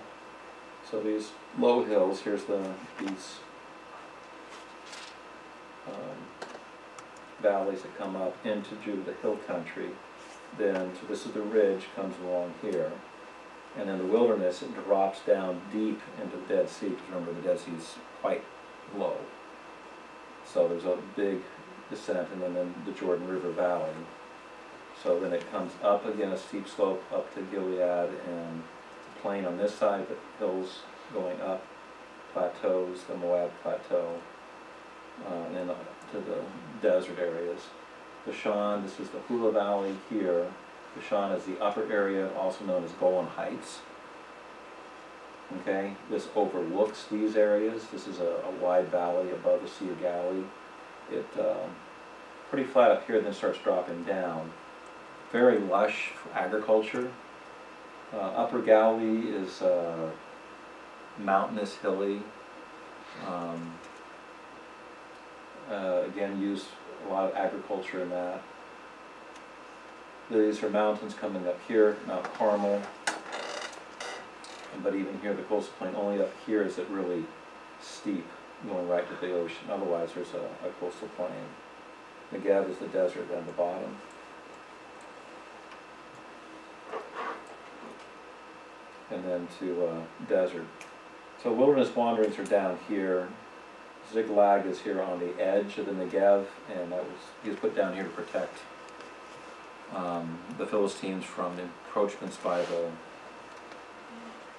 So these low hills, here's these valleys that come up into the hill country. Then, so this is the ridge, comes along here. And then the wilderness, it drops down deep into the Dead Sea, because remember the Dead Sea is quite low. So there's a big descent, and then the Jordan River Valley. So then it comes up again, a steep slope up to Gilead, and plain on this side, the hills going up, plateaus, the Moab Plateau, and then to the desert areas. Bashan, this is the Hula Valley here. Bashan is the upper area, also known as Golan Heights. Okay, this overlooks these areas. This is a wide valley above the Sea of Galilee. It pretty flat up here, then starts dropping down. Very lush for agriculture. Upper Galilee is mountainous, hilly. Again, used a lot of agriculture in that. These are mountains coming up here, Mount Carmel. But even here, the coastal plain, only up here is it really steep, going right to the ocean. Otherwise, there's a coastal plain. Negev is the desert down the bottom. And then to desert. So wilderness wanderings are down here. Ziklag is here on the edge of the Negev, and he was put down here to protect the Philistines from encroachments by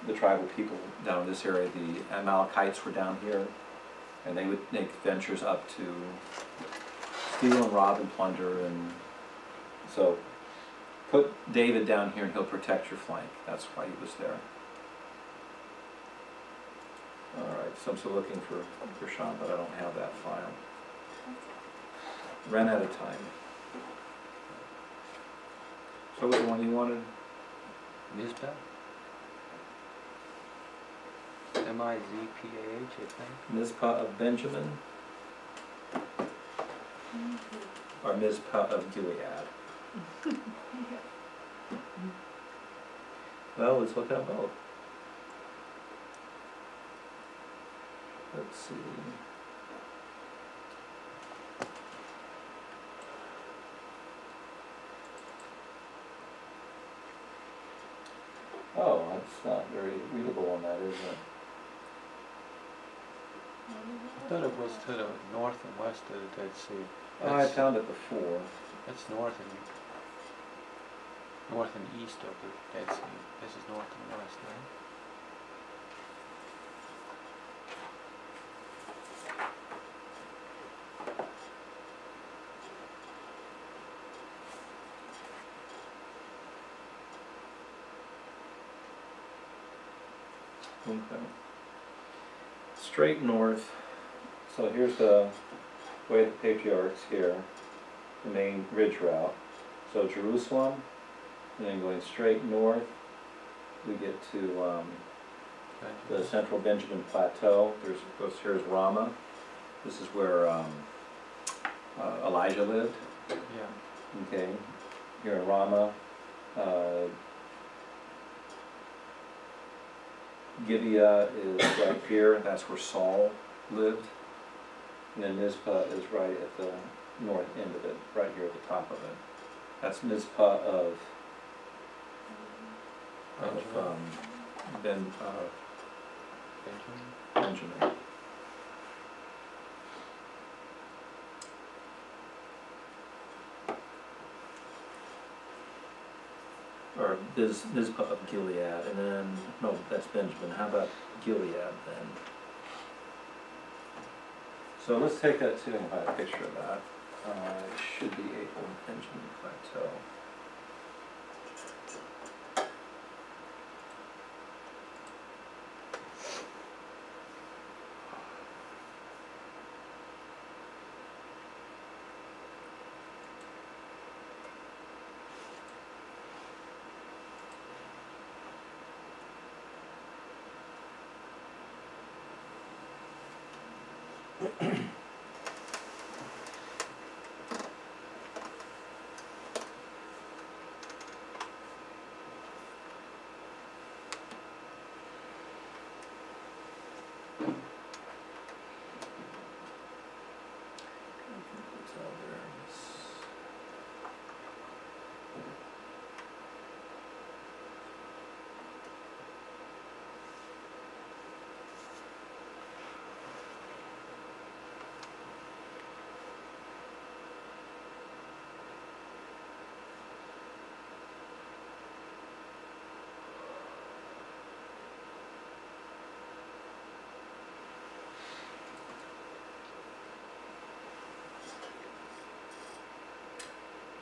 the tribal people down in this area. The Amalekites were down here, and they would make ventures up to steal and rob and plunder, and so put David down here and he'll protect your flank. That's why he was there. Alright, so I'm still looking for Sean, but I don't have that file. Ran out of time. So what the one you wanted? Mizpah? Mizpah, I think. Mizpah of Benjamin, or Mizpah of Gilead? Well, let's look at both. Let's see. Oh, that's not very readable on that, is it? I thought it was to the north and west of the Dead Sea. Oh, I found it before. That's north and east of the Dead Sea. This is north and west, right? Okay. Straight north, so here's the way the patriarchs here, the main ridge route. So Jerusalem, and then going straight north, we get to the central Benjamin Plateau. Here's Ramah. This is where Elijah lived. Yeah. Okay, here in Ramah. Gibeah is right here, that's where Saul lived. And then Mizpah is right at the north end of it, right here at the top of it. That's Mizpah of Benjamin. Benjamin. Or Mizpah of Gilead, and then, no, that's Benjamin. How about Gilead then? So let's take that, see if I can find a picture of that. It should be April Benjamin Plateau.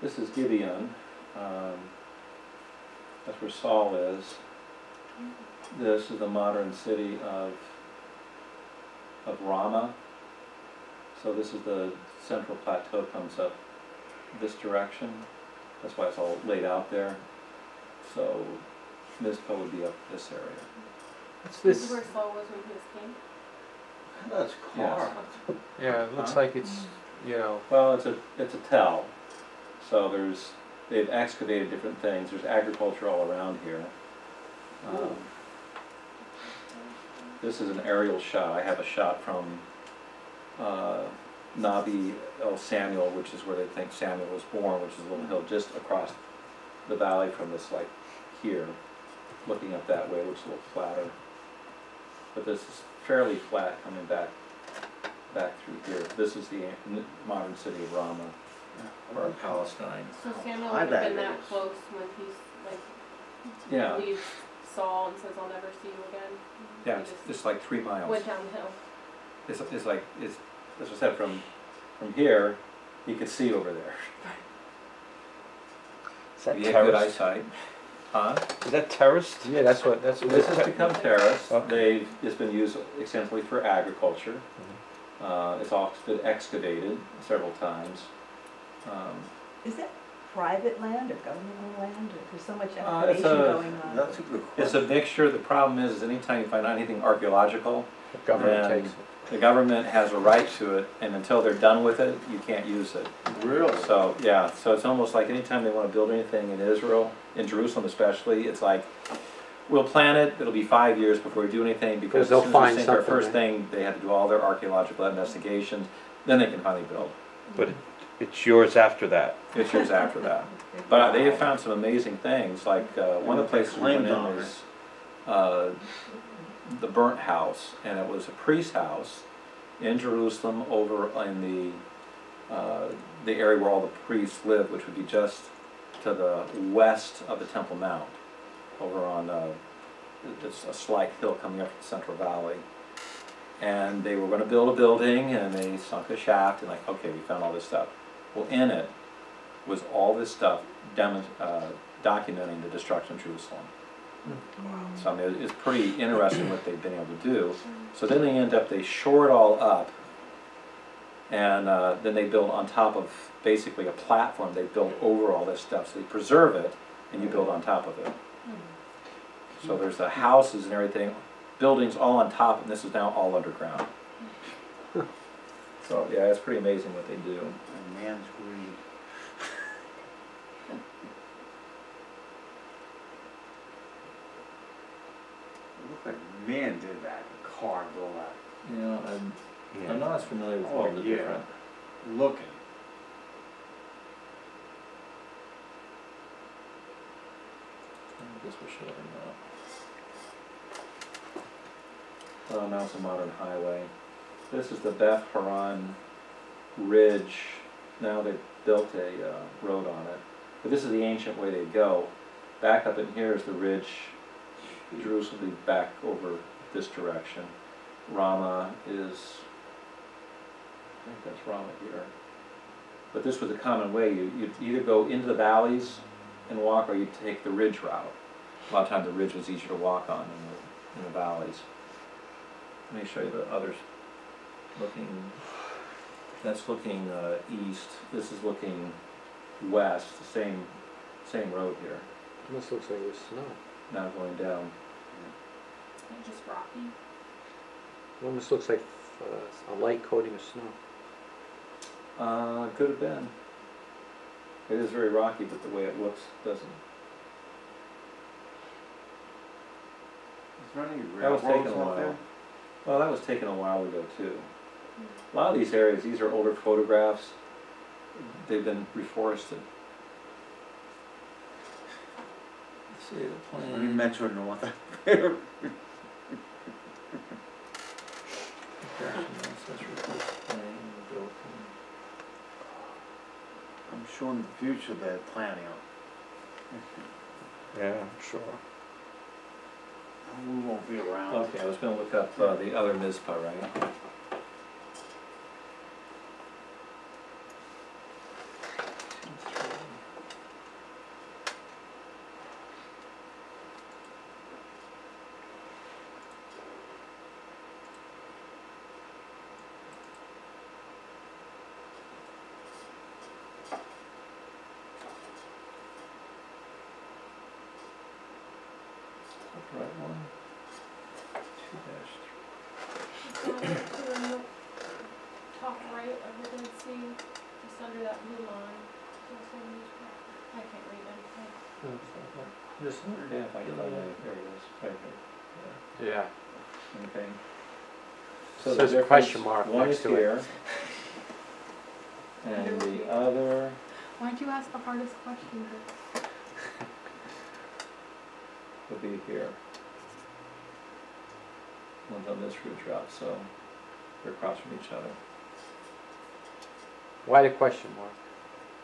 This is Gibeon. That's where Saul is. This is the modern city of Ramah. So this is the central plateau, comes up this direction. That's why it's all laid out there. So Mizpah would be up this area. What's This is this? where Saul was when he was king. That's Yes. Corinth. Yeah, it looks Huh? like it's, you know, Well, it's a tell. So they've excavated different things. There's agriculture all around here. This is an aerial shot. I have a shot from Nabi El Samuel, which is where they think Samuel was born, which is a little hill just across the valley from this, like here, looking up that way, which is a little flatter. But this is fairly flat coming back through here. This is the modern city of Ramah, or Palestine. So Samuel high would have been that that is. close when he's like, Yeah, leaves Saul and says, "I'll never see you again." yeah, He it's just just like 3 miles. went downhill. It's like, as I said, from here, you could see over there. Is that You have good terraced? eyesight. Huh? Is that terraced? yeah, that's what This has become terraced. Okay. It's been used extensively for agriculture. It's also been excavated several times. Is that private land or government land, or there's so much It's excavation going on? That's a good It's a question. mixture. The problem is anytime you find anything archaeological, The government then takes it. the government has a right to it, and until they're done with it, you can't use it. Really? So, yeah, so it's almost like anytime they wanna build anything in Israel, in Jerusalem especially, it's like, we'll plan it, it'll be 5 years before we do anything, because They'll as soon as find they sink our something, first right? thing, they have to do all their archaeological investigations, then they can finally build. But it's yours after that. It's years after that. But they have found some amazing things, like, one of the places we went in Claimed on was, the burnt house, and it was a priest's house in Jerusalem over in the area where all the priests lived, which would be just to the west of the Temple Mount, over on, it's a slight hill coming up from the Central Valley. And they were gonna build a building, and they sunk a shaft, and like, okay, we found all this stuff. Well, in it was all this stuff documenting the destruction of Jerusalem. So I mean, it's pretty interesting what they've been able to do. So then they shore it all up, and then they build on top of basically a platform. They build over all this stuff, so they preserve it, and you build on top of it. So there's the houses and everything, buildings all on top, and this is now all underground. So yeah, it's pretty amazing what they do. A man's greed. Look like man did that, carved all that. You know, I'm not as familiar with all Oh, the yeah. different. Looking. I guess we're showing that. Oh, now it's a modern highway. This is the Beth Horon Ridge. Now they've built a road on it. But this is the ancient way they go. Back up in here is the ridge. Jerusalem will be back over this direction. Ramah is, I think that's Ramah here. But this was a common way. You'd either go into the valleys and walk, or you'd take the ridge route. A lot of times the ridge was easier to walk on in the valleys. Let me show you the others. That's looking east. This is looking west. The same road here. Almost looks like it was snow. Now going down. It's just rocky. It almost looks like a light coating of snow. Could have been. It is very rocky, but the way it looks doesn't. Is there any That was railroads taken a out there? while. Well, that was taken a while ago too. A lot of these areas, these are older photographs. They've been reforested. Let's see the Any plan. Metro North out there? I'm sure in the future they're planning on. Yeah, sure. We won't be around. Okay, I was gonna look up the other Mizpah, right? Right one. 2-3. Top right of the Dead Sea, just under that blue line. I can't read anything. Just, yeah, if I can find it, there it is, right there. Yeah. Okay. Says the a difference, question mark one next is to it. here, and the other Why'd you ask the hardest question? would be here. One's on this ridge route, so they're across from each other. Why the question mark?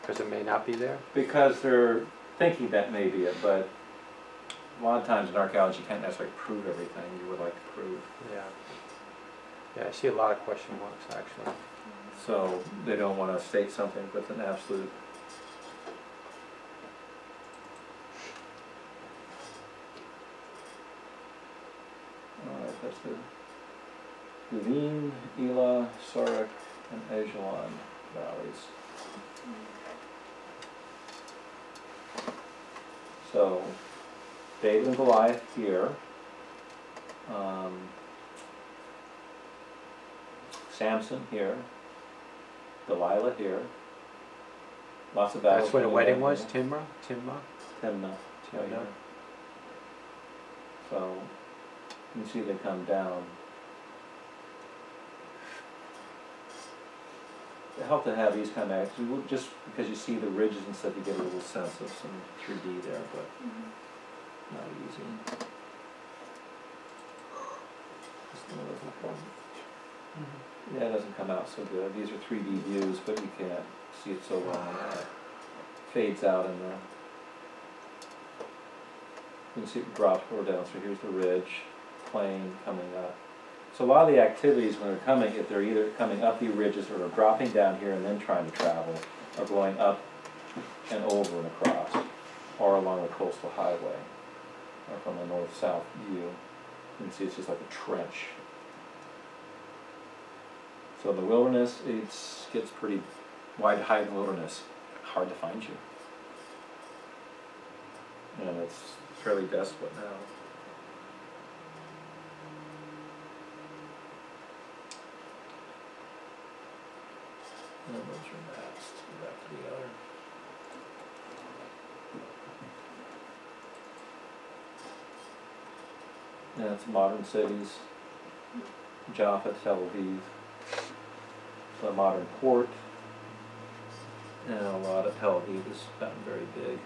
Because it may not be there? Because they're thinking that may be it, but a lot of times in archaeology you can't necessarily prove everything you would like to prove. Yeah. Yeah, I see a lot of question marks actually. So they don't want to state something with an absolute. Alright, that's the Levine, Elah, Sorek, and Ajalon valleys. So, David and Goliath here. Samson here. Delilah here. Lots of battles. That's where the going wedding on was, here. Timnah? Timnah. Right here. So, you can see they come down. It helped to have these kind of actions, just because you see the ridges and stuff, you get a little sense of some 3D there, but not easy. This one doesn't come. Yeah, it doesn't come out so good. These are 3D views, but you can't see it so well. It fades out in there. You can see it drops further down. So here's the ridge, plane coming up. So a lot of the activities when they're coming, if they're either coming up the ridges or they're dropping down here and then trying to travel, are going up and over and across, or along the coastal highway, or from a north-south view. You can see it's just like a trench. So in the wilderness, it gets pretty wide to hide in the wilderness. Hard to find you. And it's fairly desolate now. And those are maps. Let's go back to the other. Yeah, it's modern cities. Jaffa, Tel Aviv. It's a modern port. And a lot of Tel Aviv has gotten very big.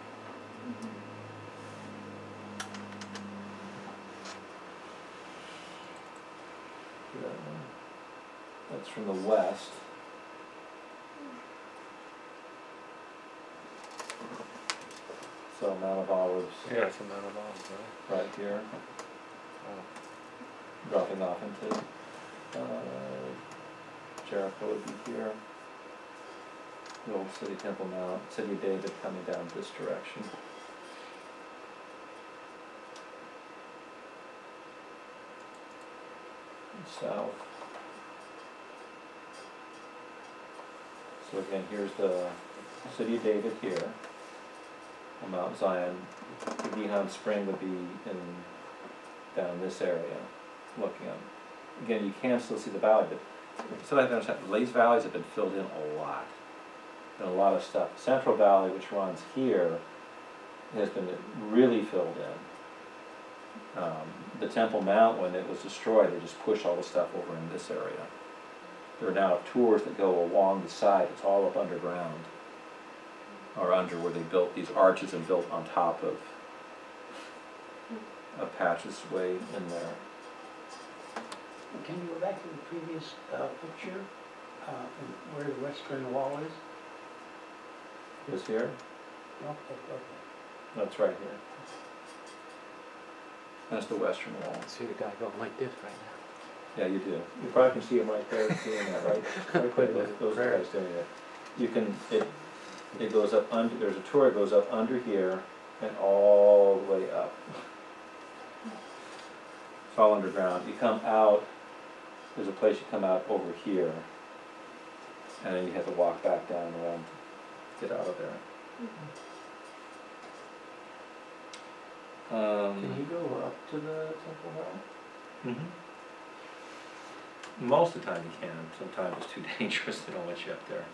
That's from the west. So Mount of Olives. Yeah, it's a Mount of Olives, right? Right here. Dropping off into Jericho would be here. The old city Temple Mount, City of David coming down this direction. And south. So again, here's the City of David here, on Mount Zion. The Gihon Spring would be in down this area, looking up. Again, you can still see the valley, but still have to understand, these valleys have been filled in a lot. And a lot of stuff. The Central Valley, which runs here, has been really filled in. The Temple Mount, when it was destroyed, they just pushed all the stuff over in this area. There are now tours that go along the side. It's all up underground, or under where they built these arches and built on top of a passageway in there. Can you go back to the previous picture, where the western wall is? Is here? No, okay. That's right here. That's the western wall. I see the guy going like this right now. Yeah, you do. You probably can see him right there doing that, right? Right quick, those guys doing it. You can, it goes up under, there's a tour that goes up under here and all the way up. It's all underground. You come out, there's a place you come out over here, and then you have to walk back down around to get out of there. Can you go up to the Temple Mount? Most of the time you can. Sometimes it's too dangerous. They don't let you up there.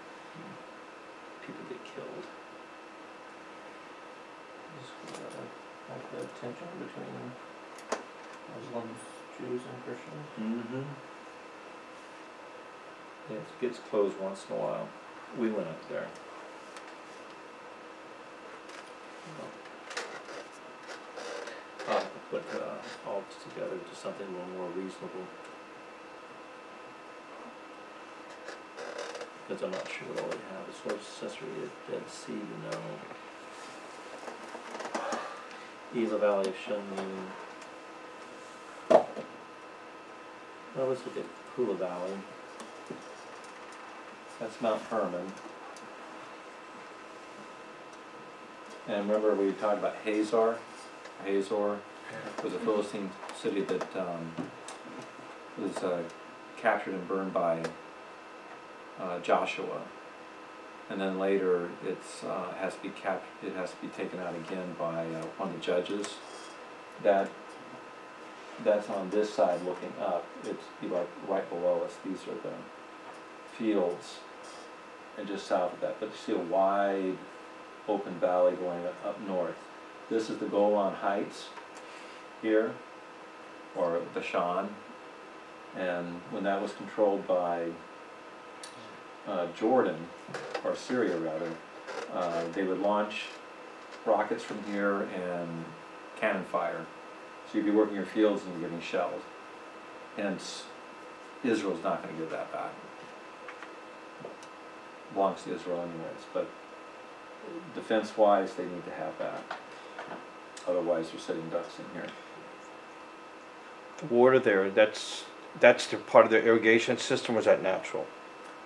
People get killed. Like the tension between Muslims, Jews, and Christians? It gets closed once in a while. We went up there. I'll have to put all this together to something a little more reasonable. Because I'm not sure what all they have. As far as accessory Dead Sea, no. Elah Valley of Shunem. Well, let's look at Hula Valley. That's Mount Hermon. And remember we talked about Hazor? Hazor was a Philistine city that was captured and burned by Joshua. And then later, it's, has to be it has to be taken out again by, one of the judges. That's on this side looking up. It's be like right below us. These are the fields, and just south of that. But you see a wide open valley going up north. This is the Golan Heights here, or Bashan. And when that was controlled by Jordan, or Syria rather, they would launch rockets from here and cannon fire. So you'd be working your fields and you're getting shelled. And Israel's not going to give that back. Belongs to Israel anyways, but defense-wise, they need to have that. Otherwise, they're sitting ducks in here. The water there, that's the part of their irrigation system, or is that natural?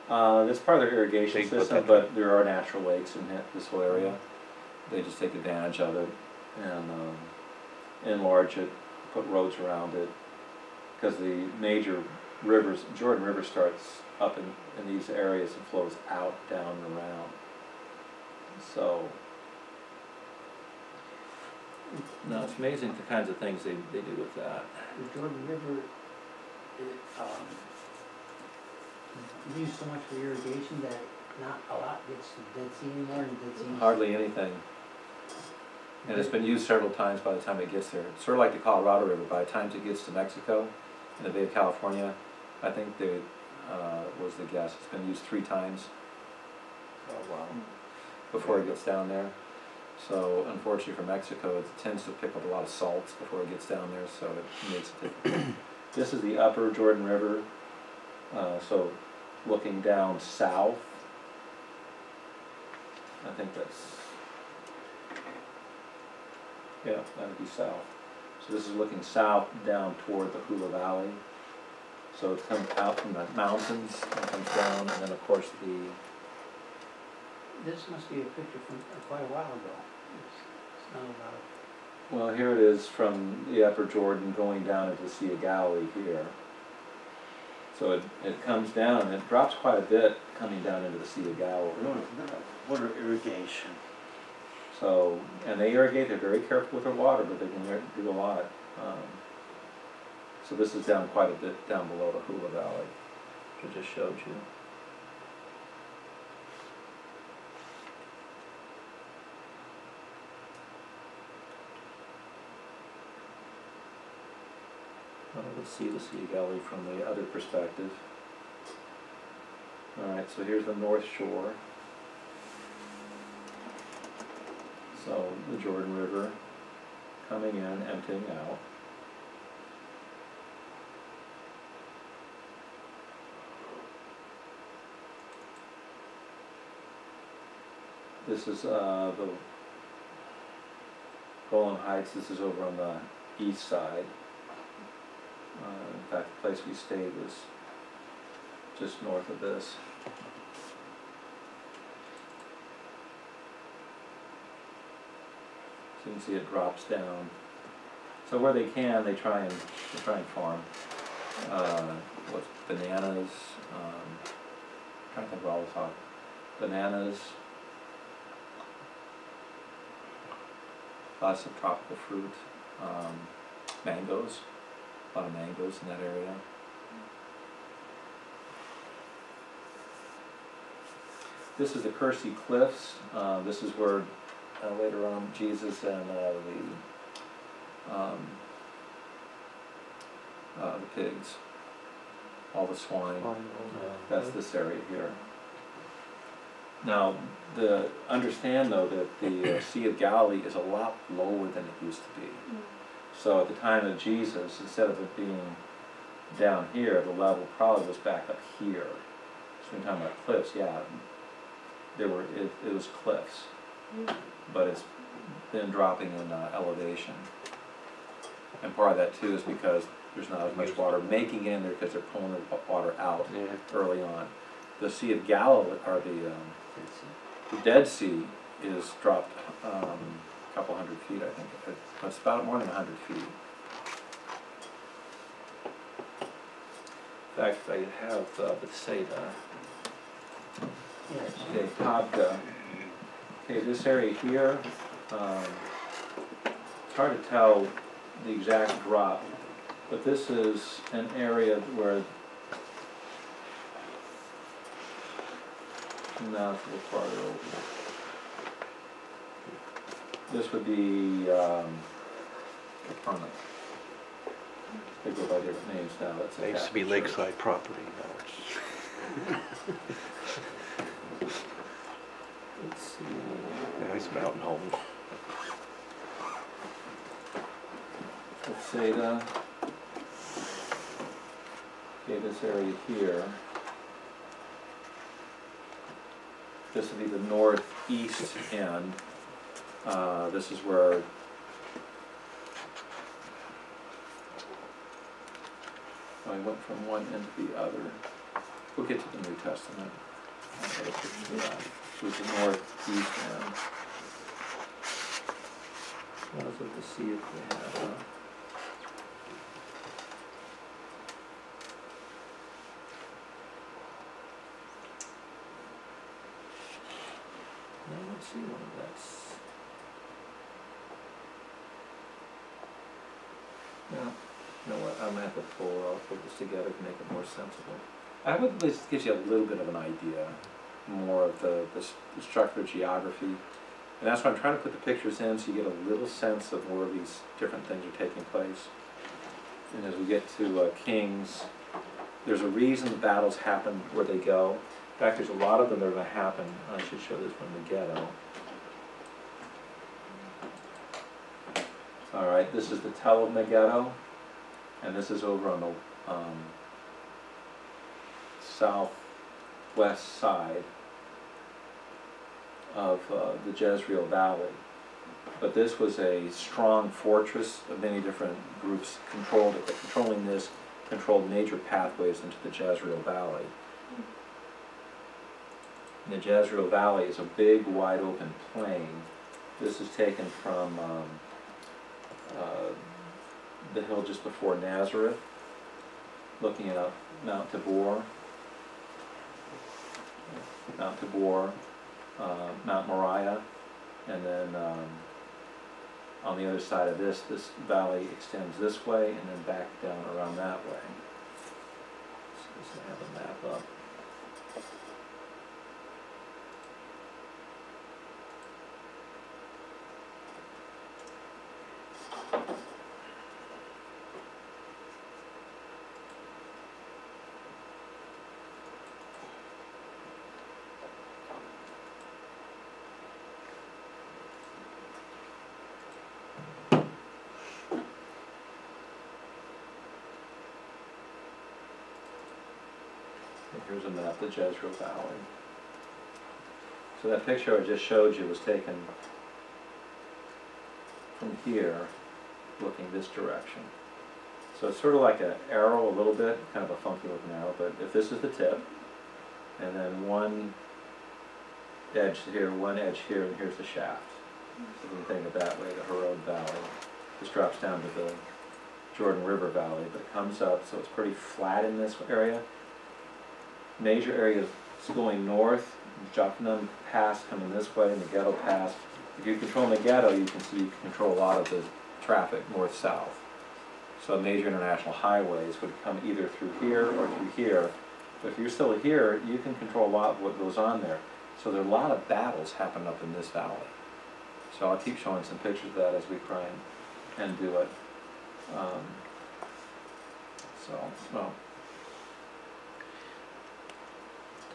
That's part of their irrigation They put system, that- but there are natural lakes in this whole area. They just take advantage of it and enlarge it, put roads around it. Because the major rivers, Jordan River starts up in these areas and flows out, down, and around. So, no, it's amazing the kinds of things they do with that. The Jordan River, used so much for irrigation that not a lot gets to the Dead Sea anymore, and the Dead Sea. Hardly anything. And it's been used several times by the time it gets there. It's sort of like the Colorado River. By the time it gets to Mexico, in the Bay of California, I think they was the guess. It's been used 3 times. Oh, wow. Before it gets down there. So unfortunately for Mexico, it tends to pick up a lot of salts before it gets down there, so it makes it difficult. This is the upper Jordan River. So looking down south, I think that's, yeah, that would be south. So this is looking south down toward the Hula Valley. So it comes out from the mountains and comes down, and then of course This must be a picture from quite a while ago. It's not about. well, here it is from the upper Jordan going down into the Sea of Galilee here. So it comes down and it drops quite a bit coming down into the Sea of Galilee. Water irrigation. So, and they irrigate, they're very careful with their water, but they can do a lot. So this is down quite a bit down below the Hula Valley, which I just showed you. Let's see the Sea of Galilee from the other perspective. Alright, so here's the North Shore. So the Jordan River coming in, emptying out. This is the Golan Heights. This is over on the east side. In fact, the place we stayed was just north of this. So you can see it drops down. So where they can, they try and farm. What's bananas? Trying to think of all the talk. Bananas. Lots of tropical fruit. Mangoes. A lot of mangoes in that area. This is the Kersey Cliffs. This is where later on Jesus and the pigs, all the swine. That's this area here. Now, understand though that the Sea of Galilee is a lot lower than it used to be. So at the time of Jesus, instead of it being down here, the level probably was back up here. So when you're talking about cliffs, yeah, it was cliffs, but it's been dropping in elevation. And part of that too is because there's not as much water making in there because they're pulling the water out early on. The Sea of Galilee, or the Dead Sea, is dropped a couple hundred feet, I think. It's about more than 100 feet. In fact, I have Bethsaida. Yeah, Yes. Okay, Tabga. Okay, this area here, it's hard to tell the exact drop, but this is an area where, now it's a little farther over. This would be, Capernaum. They go by different names now, that's a It used to be Catholic church. lakeside property, now Let's see. it's mountain homes. Bethsaida. Okay, this area here. This would be the northeast end. This is where I went from one end to the other. We'll get to the New Testament. It was the northeast end. I was looking to see if they had I don't see one of that. No, you know what, I'm gonna have to pull this together to make it more sensible. I would at least give you a little bit of an idea, more of the structure, geography. And that's why I'm trying to put the pictures in so you get a little sense of where these different things are taking place. And as we get to Kings, there's a reason the battles happen where they go. In fact, there's a lot of them that are going to happen. I should show this one, Megiddo. All right, this is the Tell of Megiddo, and this is over on the southwest side of the Jezreel Valley. But this was a strong fortress of many different groups controlling this, controlled major pathways into the Jezreel Valley. And the Jezreel Valley is a big, wide open plain. This is taken from the hill just before Nazareth, looking at Mount Tabor, Mount Moriah, and then on the other side of this valley extends this way and then back down around that way. So let's have a map up. Here's a map of the Jezreel Valley. So that picture I just showed you was taken from here, looking this direction. So it's sort of like an arrow a little bit, kind of a funky looking arrow, but if this is the tip, and then one edge here, and here's the shaft. So you can think of that way, the Harod Valley. This drops down to the Jordan River Valley, but it comes up, so it's pretty flat in this area. Major areas going north, Jokneam Pass coming this way, Megiddo Pass. If you control Megiddo, you can see you can control a lot of the traffic north-south. So major international highways would come either through here or through here. But if you're still here, you can control a lot of what goes on there. So there are a lot of battles happening up in this valley. So I'll keep showing some pictures of that as we try and do it. Well,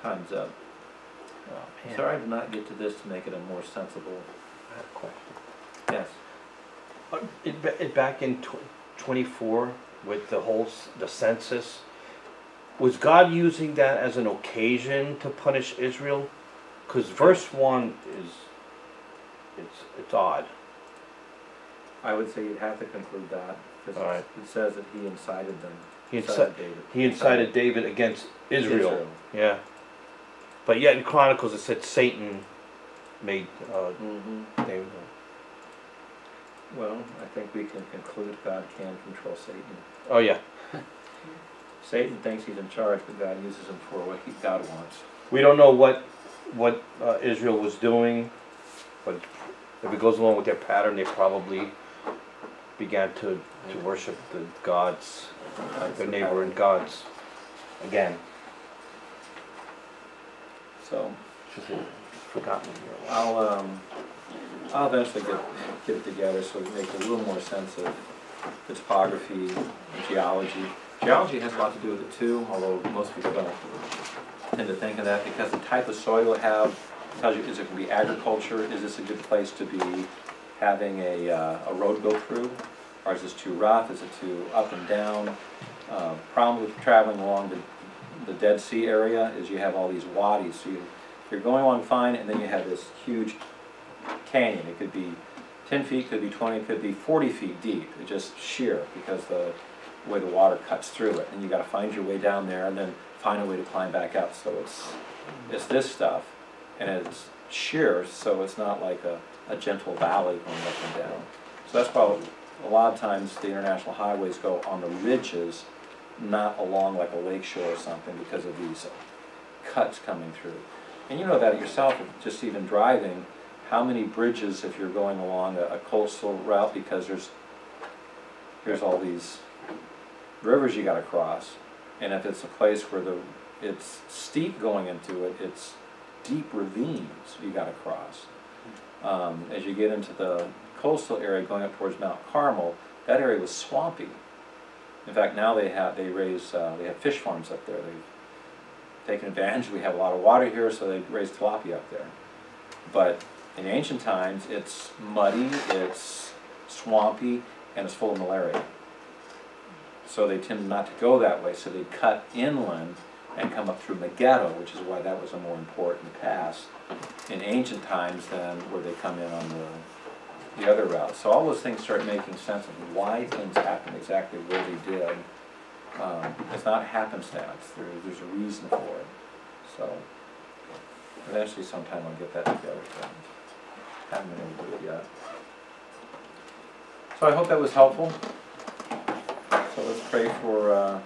time's up. Oh, man. Sorry I did not get to this to make it a more sensible. I have a question. Yes. Back in 24 with the census, was God using that as an occasion to punish Israel? Because verse 1 is, it's odd. I would say you'd have to conclude that, because All right. it says that he incited them. He incited David against Israel. Israel. Yeah. But yet in Chronicles it said Satan made David. Well, I think we can conclude God can control Satan. Oh yeah. Satan thinks he's in charge, but God uses him for what God wants. We don't know what what Israel was doing, but if it goes along with their pattern, they probably began to worship the gods, their neighboring gods, again. So, It's just forgotten here. I'll eventually get it together so it makes a little more sense of the topography, the geology. Geology has a lot to do with it too, although most people don't tend to think of that, because the type of soil you have tells you, is it going to be agriculture? Is this a good place to be having a road go through? Or is this too rough? Is it too up and down? Problem with traveling along the Dead Sea area is you have all these wadis. So you're going along fine, and then you have this huge canyon. It could be 10 feet, could be 20, could be 40 feet deep. It's just sheer because the way the water cuts through it. And you got to find your way down there and then find a way to climb back up. So it's this stuff, and it's sheer, so it's not like a gentle valley going up and down. So that's why a lot of times the international highways go on the ridges, not along like a lake shore or something, because of these cuts coming through. And you know that yourself, just even driving, how many bridges, if you're going along a coastal route, because there's all these rivers you got to cross, and if it's a place where it's steep going into it, it's deep ravines you got to cross. As you get into the coastal area going up towards Mount Carmel, that area was swampy. In fact, now they have fish farms up there. They've taken advantage. We have a lot of water here, so they raise tilapia up there. But in ancient times, it's muddy, it's swampy, and it's full of malaria. So they tended not to go that way, so they cut inland and come up through Megiddo, which is why that was a more important pass in ancient times than where they come in on the other route. So all those things start making sense of why things happen exactly where they did. It's not happenstance. There's a reason for it. So eventually sometime I'll get that together. Haven't been able to do it yet. So I hope that was helpful. So let's pray for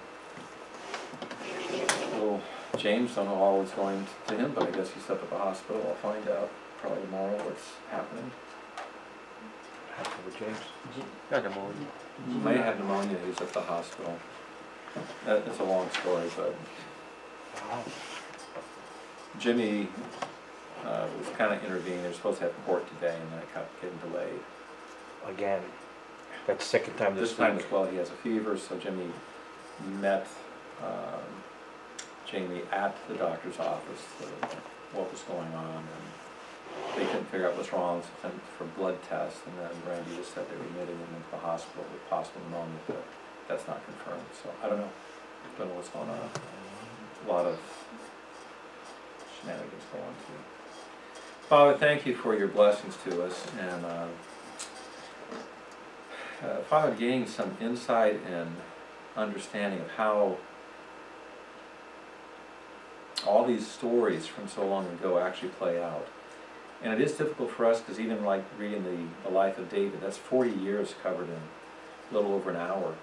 little James. Don't know all what's going to him, but I guess he's up at the hospital. I'll find out probably tomorrow what's happening. With James. Got pneumonia. He might have pneumonia. He's at the hospital. It's a long story, but Jimmy was kind of intervening. They're supposed to have court today, and that kept getting delayed. Again. That's the second time this time week. as well, he has a fever, so Jimmy met Jamie at the doctor's office to what was going on, and they couldn't figure out what's wrong, so sent for blood tests, and then Randy just said they were admitting him into the hospital with possible pneumonia, but that's not confirmed, so I don't know. Don't know what's going on. A lot of shenanigans going on too. Father, thank you for your blessings to us, and Father, gaining some insight and understanding of how all these stories from so long ago actually play out. And it is difficult for us because even like reading the life of David, that's 40 years covered in a little over an hour.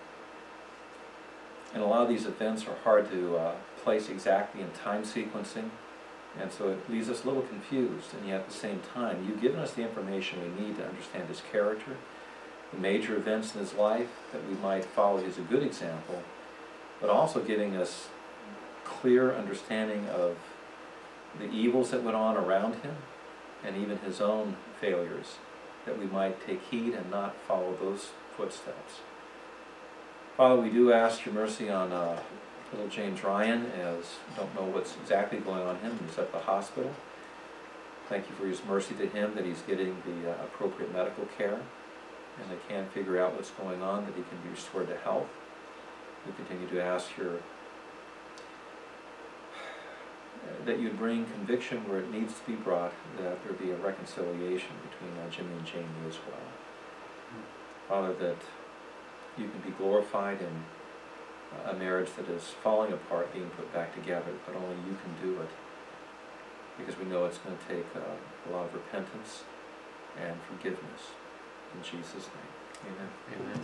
And a lot of these events are hard to place exactly in time sequencing, and so it leaves us a little confused, and yet at the same time, you've given us the information we need to understand his character, the major events in his life, that we might follow as a good example, but also giving us clear understanding of the evils that went on around him, and even his own failures, that we might take heed and not follow those footsteps. Father, we do ask your mercy on little James Ryan, as don't know what's exactly going on him. He's at the hospital. Thank you for his mercy to him, that he's getting the appropriate medical care, and they can't figure out what's going on, that he can be restored to health. We continue to ask that you bring conviction where it needs to be brought, that there be a reconciliation between Jimmy and Jamie as well. Father, that you can be glorified in a marriage that is falling apart, being put back together, but only you can do it, because we know it's going to take a lot of repentance and forgiveness. In Jesus' name, amen. Amen.